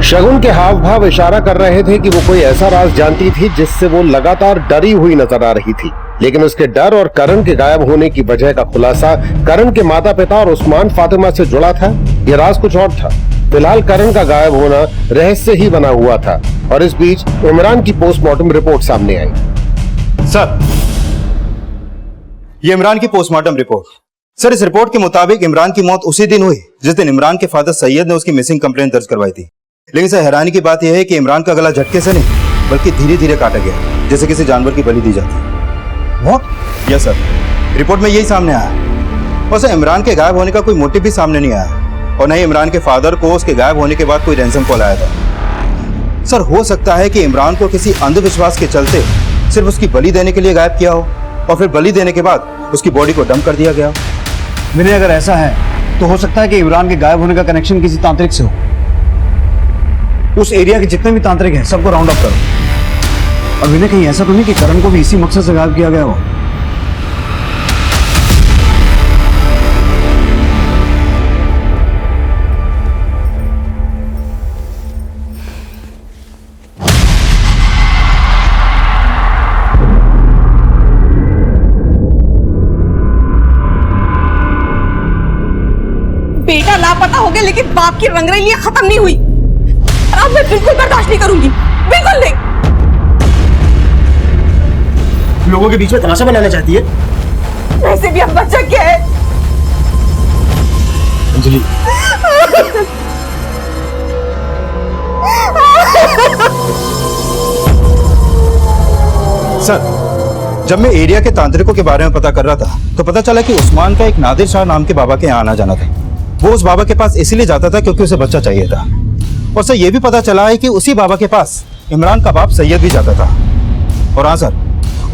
शगुन के हाव भाव इशारा कर रहे थे कि वो कोई ऐसा राज जानती थी जिससे वो लगातार डरी हुई नजर आ रही थी, लेकिन उसके डर और करण के गायब होने की वजह का खुलासा करण के माता पिता और उस्मान फातिमा से जुड़ा था। ये राज कुछ और था। फिलहाल करण का गायब होना रहस्य ही बना हुआ था और इस बीच इमरान की पोस्टमार्टम रिपोर्ट सामने आई। सर, ये इमरान की पोस्टमार्टम रिपोर्ट। सर, इस रिपोर्ट के मुताबिक इमरान की मौत उसी दिन हुई जिस दिन इमरान के फादर सैयद ने उसकी मिसिंग कंप्लेंट दर्ज करवाई थी। लेकिन सर, हैरानी की बात यह है कि इमरान का गला झटके से नहीं बल्कि धीरे धीरे काटा गया, जैसे किसी जानवर की बलि दी जाती है। What? यस सर, रिपोर्ट में यही सामने आया। और सर, इमरान के गायब होने का कोई मोटिव भी सामने नहीं आया और न ही इमरान के फादर को उसके गायब होने के बाद कोई रैंसम कॉल आया था। सर, हो सकता है कि इमरान को किसी अंधविश्वास के चलते सिर्फ उसकी बलि देने के लिए गायब किया हो और फिर बलि देने के बाद उसकी बॉडी को डंप कर दिया गया हो। विनय, अगर ऐसा है तो हो सकता है कि इमरान के गायब होने का कनेक्शन किसी तांत्रिक से हो। उस एरिया के जितने भी तांत्रिक हैं सबको राउंड अप करो। और विनय, कहीं ऐसा तो नहीं कि करण को भी इसी मकसद से गायब किया गया हो? लापता हो गए, लेकिन बाप की रंगरलियां खत्म नहीं हुई। अब मैं बिल्कुल बर्दाश्त नहीं करूंगी, बिल्कुल नहीं। लोगों के बीच में तमाशा बनाना चाहती है। वैसे भी अब बच्चा क्या है? अंजलि, सर, जब मैं एरिया के तांत्रिकों के बारे में पता कर रहा था तो पता चला कि उस्मान का एक नादिर शाह नाम के बाबा के यहाँ आना जाना था। वो उस बाबा के पास इसीलिए जाता था क्योंकि उसे बच्चा चाहिए था। और सर, ये भी पता चला है कि उसी बाबा के पास इमरान का बाप सैयद भी जाता था। और हाँ सर,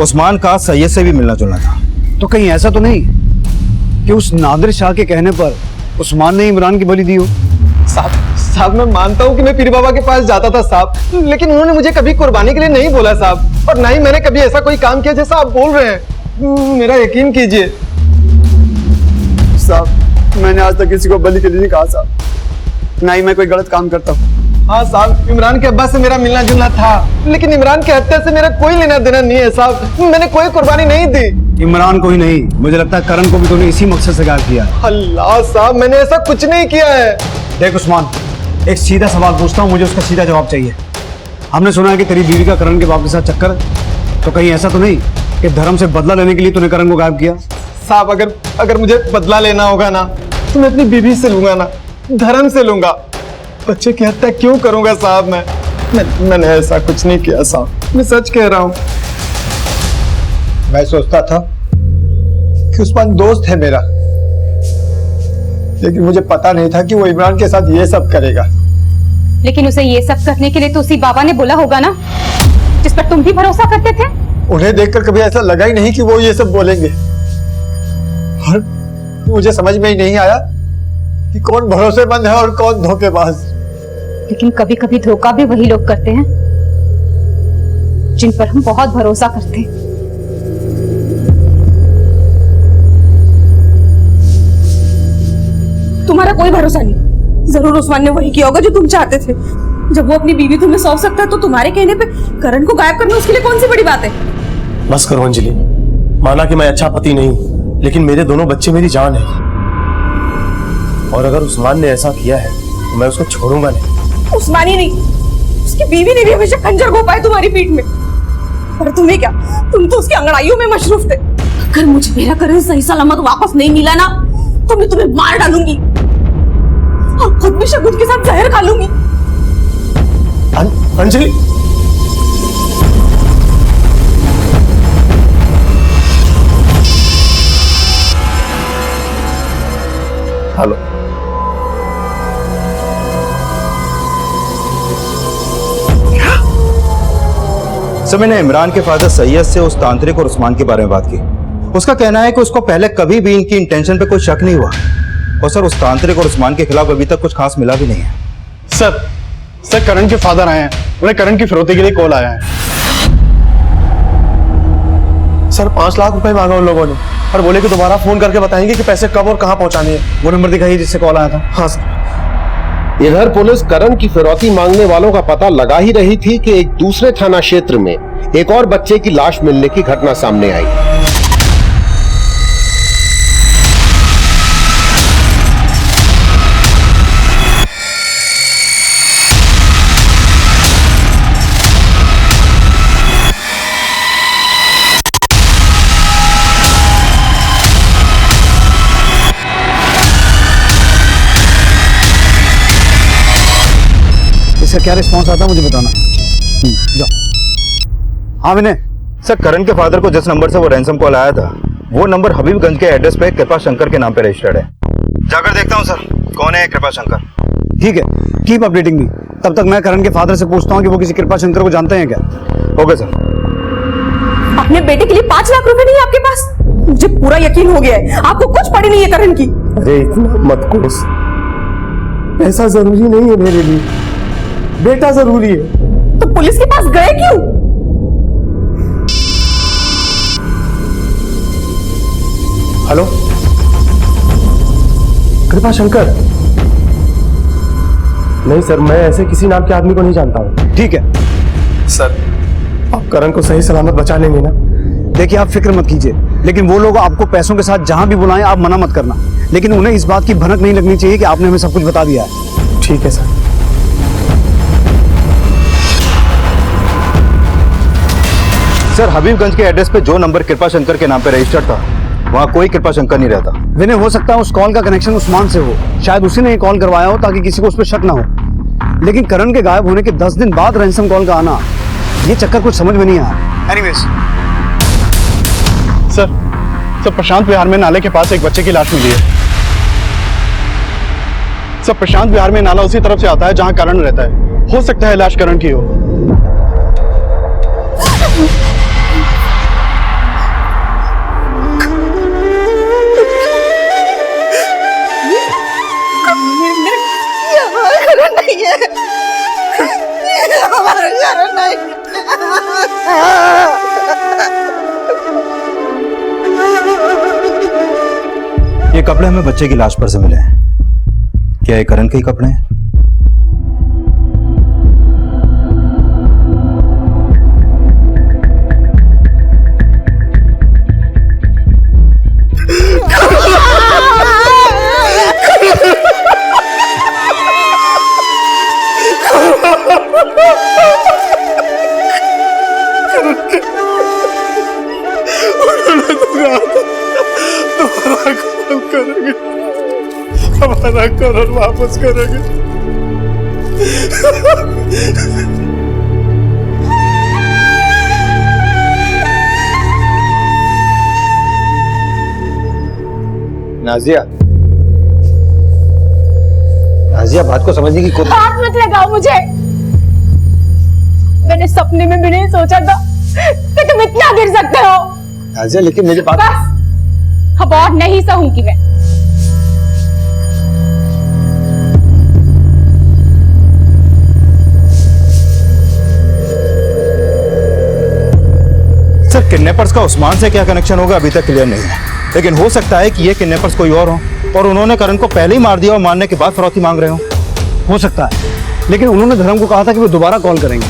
उस्मान का सैयद से भी मिलना जुलना था। तो कहीं ऐसा तो नहीं कि उस नादिर शाह के कहने पर उस्मान ने इमरान की बलि दी हो? साहब मैं मानता हूँ कि मैं पीर बाबा के पास जाता था साहब, लेकिन उन्होंने मुझे कभी कुर्बानी के लिए नहीं बोला साहब, और ना ही मैंने कभी ऐसा कोई काम किया जैसा आप बोल रहे हैं। मेरा यकीन कीजिए साहब, मैंने आज तक किसी को बलि के लिए नहीं कहा साहब, ना ही मैं कोई गलत काम करता हूँ। हाँ साहब, इमरान के अब्बा से मेरा मिलना जुलना था, लेकिन इमरान की हत्या से मेरा कोई लेना देना नहीं है साहब। मैंने कोई कुर्बानी नहीं दी। इमरान को ही नहीं, मुझे लगता है करण को भी तूने इसी मकसद से गायब किया। अल्लाह साहब, मैंने ऐसा कुछ नहीं किया है। देख उस्मान, एक सीधा सवाल पूछता हूँ, मुझे उसका सीधा जवाब चाहिए। हमने सुना है कि तेरी बीवी का करण के बाप के साथ चक्कर है, तो कहीं ऐसा तो नहीं कि धर्म से बदला लेने के लिए तूने करण को गायब किया? साहब, अगर मुझे बदला लेना होगा ना तो मैं अपनी बीवी से लूंगा ना, धर्म से लूंगा। बच्चे की हत्या क्यों करूंगा साहब? मैंने ऐसा कुछ नहीं किया साहब, मैं सच कह रहा हूँ। मैं सोचता था कि उस्मान दोस्त है मेरा, लेकिन मुझे पता नहीं था कि वो इमरान के साथ ये सब करेगा। लेकिन उसे ये सब करने के लिए तो उसी बाबा ने बोला होगा ना, जिस पर तुम भी भरोसा करते थे। उन्हें देखकर कभी ऐसा लगा ही नहीं कि वो ये सब बोलेंगे, और मुझे समझ में ही नहीं आया कि कौन भरोसेमंद है और कौन धोखेबाज। लेकिन कभी कभी धोखा भी वही लोग करते हैं जिन पर हम बहुत भरोसा करते हैं। तुम्हारा कोई भरोसा नहीं। जरूर उस्मान ने वही किया होगा जो तुम चाहते थे। जब वो अपनी बीवी तुम्हें सौंप सकता है तो तुम्हारे कहने पे करण को गायब करना उसके लिए कौन सी बड़ी बात है? बस करो अंजलि, माना कि मैं अच्छा पति नहीं हूं, लेकिन मेरे दोनों बच्चे मेरी जान है, और अगर उस्मान ने ऐसा किया है तो मैं उसको छोड़ूंगा नहीं। उस्मान ही नहीं, उसकी बीवी ने भी हमेशा खंजर घोंपा है तुम्हारी पीठ में। पर तुम्हें क्या, तुम तो उसकी अंगड़ाइयों में मशरूफ थे। अगर मुझे मेरा करण सही सलामत वापस नहीं मिला ना तो मैं तुम्हें मार डालूंगी और खुद भी शगुन के साथ जहर खा लूंगी। अंजलि, हेलो, सर, मैंने इमरान के फादर सैयद से उस तांत्रिक और उस्मान के बारे में बात की। उसका कहना है कि उसको पहले कभी भी इनकी इंटेंशन पे कोई शक नहीं हुआ, और सर उस तांत्रिक और उस्मान के खिलाफ अभी तक कुछ खास मिला भी नहीं है। सर करण के फादर आए हैं, उन्हें करण की फिरौती के लिए कॉल आया है। सर 5 लाख रुपए मांगा उन लोगों ने, और बोले कि दोबारा फोन करके बताएंगे कि पैसे कब और कहां पहुंचाने हैं। वो नंबर दिखाइए जिससे कॉल आया था। हाँ सर। इधर पुलिस करण की फिरौती मांगने वालों का पता लगा ही रही थी कि एक दूसरे थाना क्षेत्र में एक और बच्चे की लाश मिलने की घटना सामने आई। इसका क्या रिस्पॉन्स आता है मुझे बताना। जाओ। हाँ विनय। सर, करण के फादर को जिस नंबर से वो रैंसम कॉल आया था, वो नंबर हबीबगंज के एड्रेस पे कृपा शंकर के नाम पे रजिस्टर्ड है। जाकर देखता हूँ सर, कौन है कृपा शंकर। ठीक है, कीप अपडेटिंग मी। तब तक मैं करण के फादर से पूछता हूँ कि वो किसी कृपा शंकर को जानते हैं क्या। Okay sir. अपने बेटे के लिए 5 लाख रुपए नहीं है आपके पास? मुझे पूरा यकीन हो गया है आपको कुछ पड़ी नहीं है करण की। अरे इतना मत कोस, ऐसा जरूरी नहीं है मेरे लिए, बेटा जरूरी है। तो पुलिस के पास गए क्यों? हेलो, कृपा शंकर? नहीं सर, मैं ऐसे किसी नाम के आदमी को नहीं जानता हूँ। ठीक है सर, आप करण को सही सलामत बचा लेंगे ना? देखिए, आप फिक्र मत कीजिए, लेकिन वो लोग आपको पैसों के साथ जहां भी बुलाएं आप मना मत करना, लेकिन उन्हें इस बात की भनक नहीं लगनी चाहिए कि आपने हमें सब कुछ बता दिया है। ठीक है सर। सर, हबीबगंज के एड्रेस पे जो नंबर कृपा शंकर के नाम पे रजिस्टर्ड था, वहाँ कोई कृपा शंकर नहीं रहता। विनय, हो सकता है उस कॉल का कनेक्शन उस्मान से हो, शायद उसी ने ये कॉल करवाया हो ताकि किसी को उस पर शक ना हो। लेकिन करण के गायब होने के 10 दिन बाद रैंसम कॉल का आना, ये चक्कर कुछ समझ में नहीं आया। एनीवेज सर, प्रशांत विहार में नाले के पास एक बच्चे की लाश मिली है। सर, प्रशांत विहार में नाला उसी तरफ से आता है जहां करण रहता है। हो सकता है लाश करण की हो। ये कपड़े हमें बच्चे की लाश पर से मिले हैं। क्या ये करण के ही कपड़े हैं? हमारा करण वापस करेंगे। नाजिया, बात को समझने की कोशिश। हाथ मत लगाओ मुझे। मैंने सपने में भी नहीं सोचा था कि तुम इतना गिर सकते हो। नाजिया, लेकिन मेरी बात। बस, अब और नहीं सहूंगी मैं। सर, किडनैपर्स का उस्मान से क्या कनेक्शन होगा अभी तक क्लियर नहीं है, लेकिन हो सकता है कि ये किडनैपर्स कोई और हो और उन्होंने करण को पहले ही मार दिया और मारने के बाद फिरौती मांग रहे हो सकता है, लेकिन उन्होंने धर्म को कहा था कि वो दोबारा कॉल करेंगे।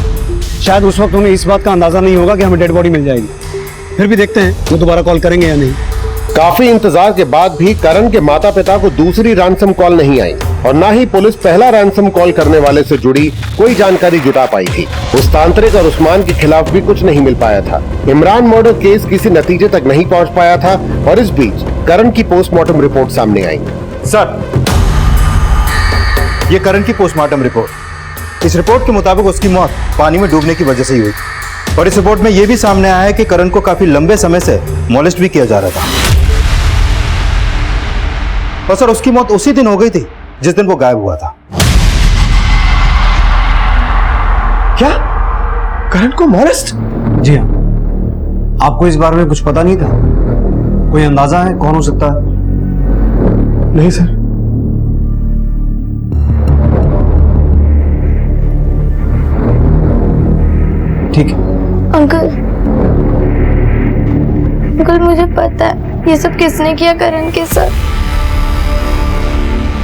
शायद उस वक्त उन्हें इस बात का अंदाजा नहीं होगा कि हमें डेड बॉडी मिल जाएगी। फिर भी देखते हैं वो दोबारा कॉल करेंगे या नहीं। काफी इंतजार के बाद भी करण के माता पिता को दूसरी रैंसम कॉल नहीं आई और न ही पुलिस पहला रैंसम कॉल करने वाले से जुड़ी कोई जानकारी जुटा पाई थी। उस तांत्रिक और उस्मान के खिलाफ भी कुछ नहीं मिल पाया था। इमरान मर्डर केस किसी नतीजे तक नहीं पहुंच पाया था और इस बीच करण की पोस्टमार्टम रिपोर्ट सामने आई। सर, ये करण की पोस्टमार्टम रिपोर्ट, इस रिपोर्ट के मुताबिक उसकी मौत पानी में डूबने की वजह से ही हुई और इस रिपोर्ट में यह भी सामने आया है कि करण को काफी लंबे समय से मॉलेस्ट भी किया जा रहा था। और सर, उसकी मौत उसी दिन हो गई थी जिस दिन वो गायब हुआ था। क्या? करण को मॉलेस्ट? जी हाँ। आपको इस बारे में कुछ पता नहीं था? कोई अंदाजा है कौन हो सकता है? नहीं सर। ठीक है। अंकल मुझे पता है ये सब किसने किया करण के साथ।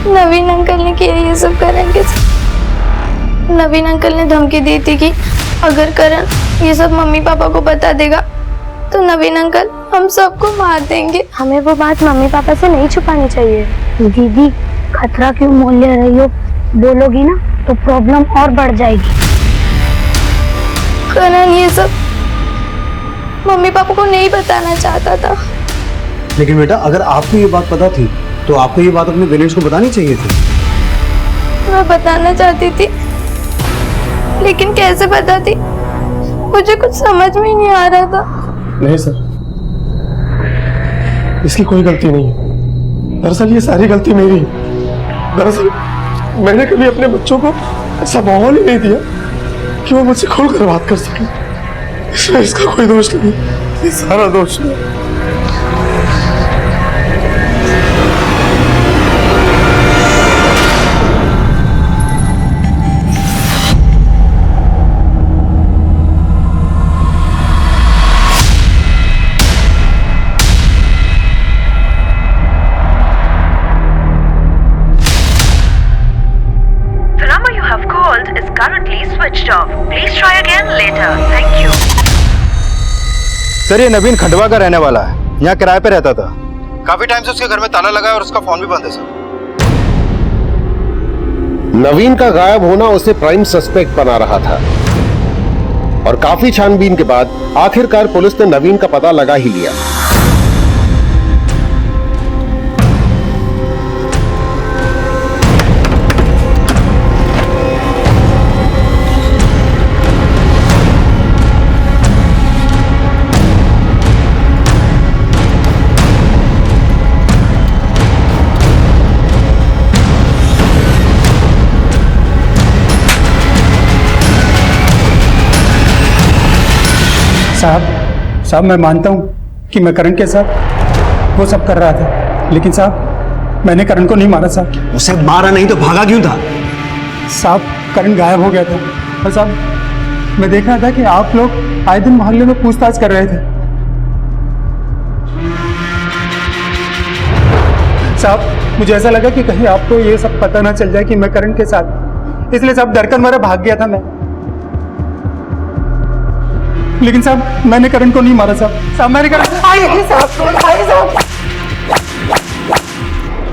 नवीन अंकल ने किया ये सब करण के साथ। नवीन अंकल ने धमकी दी थी कि अगर करण ये सब मम्मी पापा को बता देगा तो नवीन अंकल हम सबको मार देंगे। हमें वो बात मम्मी पापा से नहीं छुपानी चाहिए। दीदी, खतरा क्यों मोल ले रही हो? बोलोगी ना तो प्रॉब्लम और बढ़ जाएगी। करण ये सब मम्मी पापा को नहीं बताना चाहता था। लेकिन बेटा, अगर आपको ये बात पता थी तो आपको ये बात अपने पेरेंट्स को बतानी चाहिए थी। मैं बताना चाहती थी लेकिन कैसे बताती, मुझे कुछ समझ में ही नहीं आ रहा था। नहीं सर, इसकी कोई गलती नहीं है। दरअसल ये सारी गलती मेरी है। दरअसल मैंने कभी अपने बच्चों को ऐसा माहौल ही नहीं दिया कि वो मुझसे खुलकर बात कर सके। इसमें इसका कोई दोष नहीं, ये सारा दोष है। सर, ये नवीन खंडवा का रहने वाला है, यहाँ किराए पे रहता था। काफी टाइम से उसके घर में ताला लगा है और उसका फोन भी बंद है सर। नवीन का गायब होना उसे प्राइम सस्पेक्ट बना रहा था और काफी छानबीन के बाद आखिरकार पुलिस ने नवीन का पता लगा ही लिया। साहब मैं मानता हूँ कि मैं करण के साथ वो सब कर रहा था, लेकिन साहब मैंने करण को नहीं मारा साहब। उसे मारा नहीं तो भागा क्यों था? साहब करण गायब हो गया था और साहब मैं देख रहा था कि आप लोग आए दिन मोहल्ले में पूछताछ कर रहे थे। साहब मुझे ऐसा लगा कि कहीं आपको ये सब पता ना चल जाए कि मैं करण के साथ, इसलिए साहब डरकर मारा भाग गया था मैं। लेकिन साहब मैंने करण को नहीं मारा साहब मैंने करण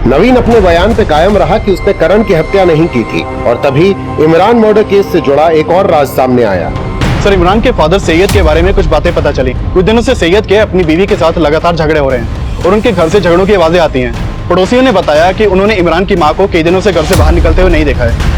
नवीन अपने बयान पे कायम रहा कि उसने करण की हत्या नहीं की थी और तभी इमरान मर्डर केस से जुड़ा एक और राज सामने आया। सर इमरान के फादर सैयद के बारे में कुछ बातें पता चली। कुछ दिनों से सैयद के अपनी बीवी के साथ लगातार झगड़े हो रहे हैं और उनके घर से झगड़ों की आवाजें आती हैं। पड़ोसियों ने बताया कि उन्होंने इमरान की मां को कई दिनों से घर से बाहर निकलते हुए नहीं देखा है।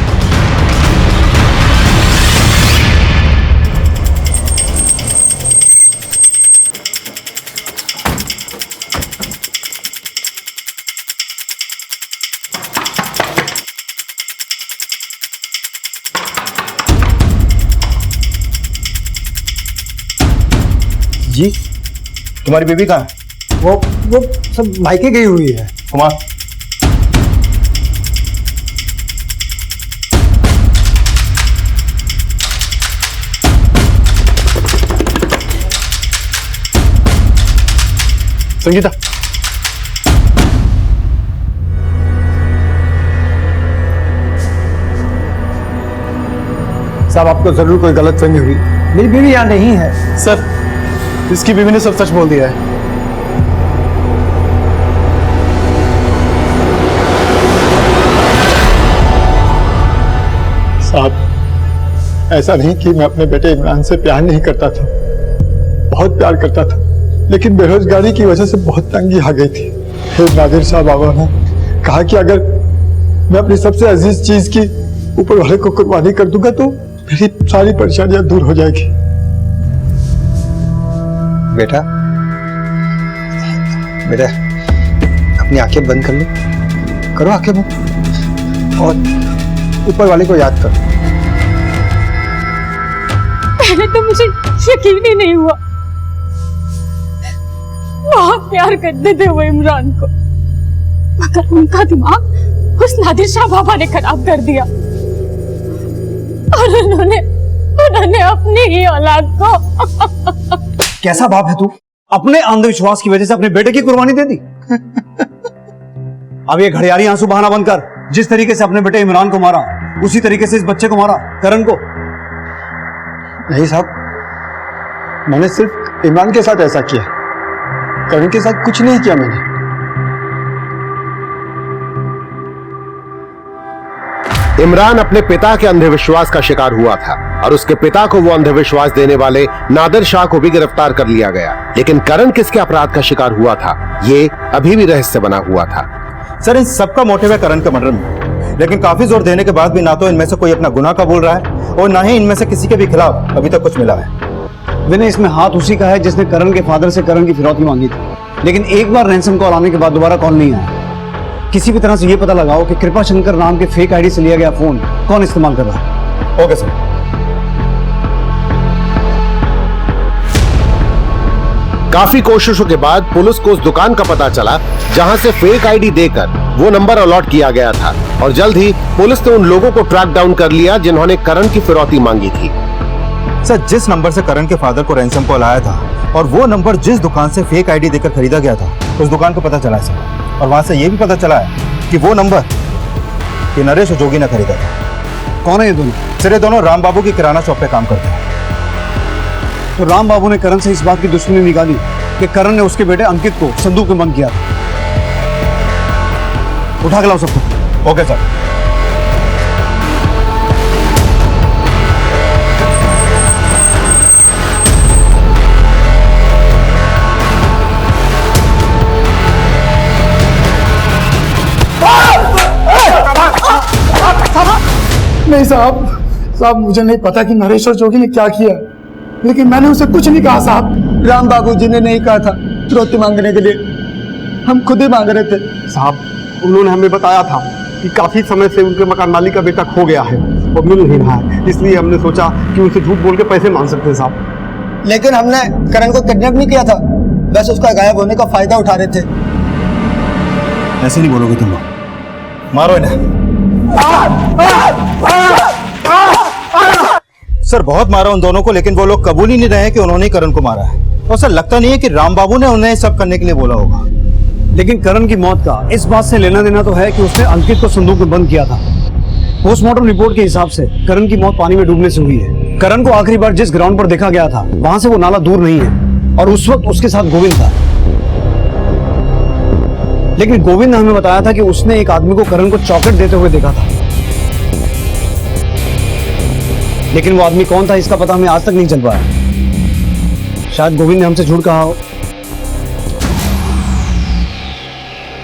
जी तुम्हारी बीवी कहाँ है? वो सब मायके गई हुई है। कुमार संगीता साहब आपको जरूर कोई गलतफहमी हुई। मेरी बीवी यहाँ नहीं है। सर इसकी बीवी ने सब सच बोल दिया है। साहब ऐसा नहीं कि मैं अपने बेटे इमरान से प्यार नहीं करता था, बहुत प्यार करता था, लेकिन बेरोजगारी की वजह से बहुत तंगी आ गई थी। फिर नादिर साहब बाबा ने कहा कि अगर मैं अपनी सबसे अजीज चीज की ऊपर वाले को कुर्बानी कर दूंगा तो मेरी सारी परेशानियां दूर हो जाएगी। बेटा अपनी आंखें बंद कर लो, करो आंखें बंद और ऊपर वाले को याद करो। पहले तो मुझे यकीन ही नहीं हुआ, बहुत प्यार करते थे वो इमरान को, मगर उनका दिमाग उस नादिर शाह बाबा ने खराब कर दिया और उन्होंने अपनी ही औलाद को। कैसा बाप है तू? अपने अंधविश्वास की वजह से अपने बेटे की कुर्बानी दे दी। अब ये घड़ियाली आंसू बहाना बंद कर। जिस तरीके से अपने बेटे इमरान को मारा उसी तरीके से इस बच्चे को मारा, करण को। नहीं साहब, मैंने सिर्फ इमरान के साथ ऐसा किया, करण के साथ कुछ नहीं किया मैंने। इमरान अपने पिता के अंधविश्वास का शिकार हुआ था और उसके पिता को वो अंधविश्वास देने वाले नादिर शाह को भी गिरफ्तार कर लिया गया। लेकिन करण किसके अपराध का शिकार हुआ था, ये अभी भी रहस्य बना हुआ था। सर इन सबका मोटिव है करण का मर्डर में, लेकिन काफी जोर देने के बाद भी ना तो इनमें से कोई अपना गुनाह कबूल रहा है और ना ही इनमें से किसी के भी खिलाफ अभी तक कुछ मिला है। विनय, इसमें हाथ उसी का है जिसने करण के फादर से करण की फिरौती मांगी थी, लेकिन एक बार रैंसम कॉल आने के बाद दोबारा कॉल नहीं आया। किसी भी तरह से ये पता लगाओ कि कृपा शंकर नाम के फेक आईडी से लिया गया फोन कौन इस्तेमाल कर रहा है। Okay sir. काफी कोशिशों के बाद पुलिस को उस दुकान का पता चला जहां से फेक आईडी देकर वो नंबर अलॉट किया गया था और जल्द ही पुलिस ने उन लोगों को ट्रैक डाउन कर लिया जिन्होंने करण की फिरौती मांगी थी। सर जिस नंबर से करण के फादर को रैंसम कॉल आया था और वो नंबर जिस दुकान से फेक आईडी देकर खरीदा गया था उस दुकान को पता चला है सर, और वहां से ये भी पता चला है कि वो नंबर ये नरेश और जोगी ने खरीदा था। कौन है ये दोनों? सर ये दोनों राम बाबू की किराना शॉप पे काम करते हैं। तो राम बाबू ने करण से इस बात की दुश्मनी निकाली कि करण ने उसके बेटे अंकित को संदूक में बंद किया था। उठा के लाओ सबको। Okay sir. नहीं साहब, मुझे नहीं पता कि नरेश्वर जोगी ने क्या किया, लेकिन मैंने उसे कुछ नहीं कहा साहब। राम बाबू जी ने नहीं कहा था फिरौती मांगने के लिए, हम खुद ही मांग रहे थे। साहब, उन्होंने हमें बताया था कि काफी समय से उनके मकान मालिक का बेटा खो गया है और मिल नहीं रहा है, इसलिए हमने सोचा कि उनसे झूठ बोल के पैसे मांग सकते हैं साहब। लेकिन हमने करण को किडनैप नहीं किया था, बस उसका गायब होने का फायदा उठा रहे थे। ऐसे नहीं बोलोगे तुम लोग, मारो इन्हें। सर बहुत मारा उन दोनों को, लेकिन वो लोग कबूल ही नहीं रहे कि उन्होंने करण को मारा है। और सर लगता नहीं है कि राम बाबू ने उन्हें सब करने के लिए बोला होगा। लेकिन करण की मौत का इस बात से लेना देना तो है कि उसने अंकित को संदूक में बंद किया था। पोस्टमार्टम रिपोर्ट के हिसाब से करण की मौत पानी में डूबने से हुई है। करण को आखिरी बार जिस ग्राउंड पर देखा गया था वहां से वो नाला दूर नहीं है और उस वक्त उसके साथ गोविंद था। लेकिन गोविंद ने हमें बताया था कि उसने एक आदमी को करण को चॉकलेट देते हुए देखा था, लेकिन वो आदमी कौन था इसका पता हमें आज तक नहीं चल पाया। शायद गोविंद ने हमसे झूठ कहा हो।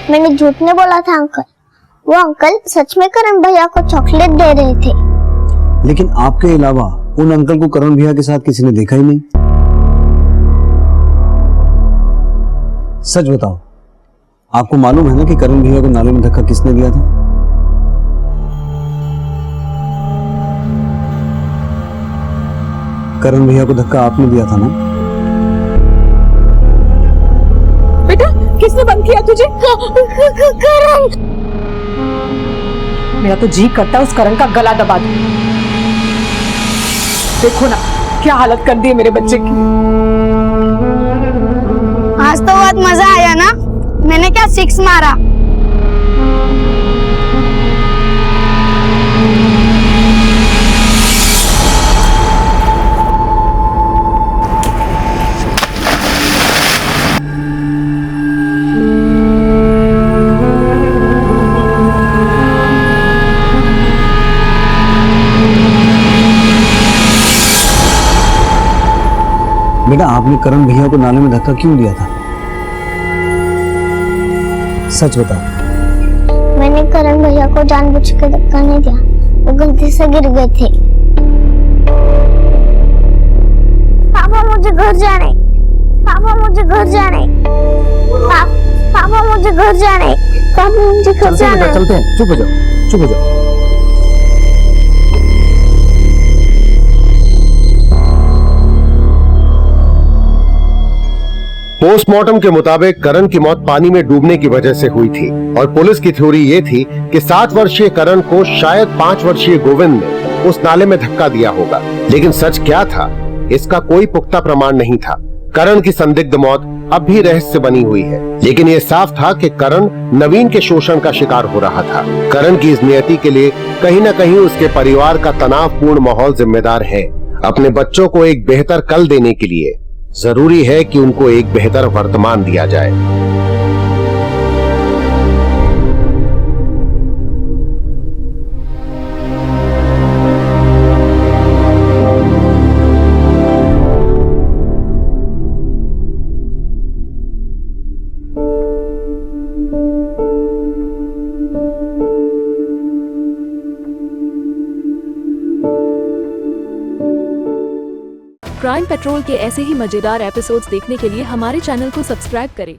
मैंने झूठ नहीं बोला था अंकल, वो अंकल सच में करण भैया को चॉकलेट दे रहे थे। लेकिन आपके अलावा उन अंकल को करण भैया के साथ किसी ने देखा ही नहीं। सच बताओ, आपको मालूम है ना कि करण भैया को नाले में धक्का किसने दिया था? करण भैया को धक्का आपने दिया था ना? बेटा किसने बंद किया तुझे? करण। मेरा तो जी करता है उस करण का गला दबा दूं। देखो ना क्या हालत कर दी है मेरे बच्चे की। आज तो बहुत मजा आया ना, मैंने क्या 6 मारा। बेटा आपने करण भैया को नाले में धक्का क्यों दिया था? सच बताओ। मैंने करण भैया को जानबूझ के धक्का नहीं दिया, वो गलती से गिर गए थे। पापा मुझे घर जाने, पापा मुझे घर जाने, पापा मुझे घर जाने, पापा मुझे घर जाने। चलते हैं, चुप हो जाओ, चुप हो जाओ। पोस्टमार्टम के मुताबिक करण की मौत पानी में डूबने की वजह से हुई थी और पुलिस की थ्योरी ये थी कि 7 वर्षीय करण को शायद 5 वर्षीय गोविंद ने उस नाले में धक्का दिया होगा। लेकिन सच क्या था, इसका कोई पुख्ता प्रमाण नहीं था। करण की संदिग्ध मौत अब भी रहस्य बनी हुई है, लेकिन ये साफ था कि करण नवीन के शोषण का शिकार हो रहा था। करण की इस नियति के लिए कहीं न कहीं उसके परिवार का तनावपूर्ण माहौल जिम्मेदार है। अपने बच्चों को एक बेहतर कल देने के लिए जरूरी है कि उनको एक बेहतर वर्तमान दिया जाए। क्राइम पेट्रोल के ऐसे ही मजेदार एपिसोड्स देखने के लिए हमारे चैनल को सब्सक्राइब करें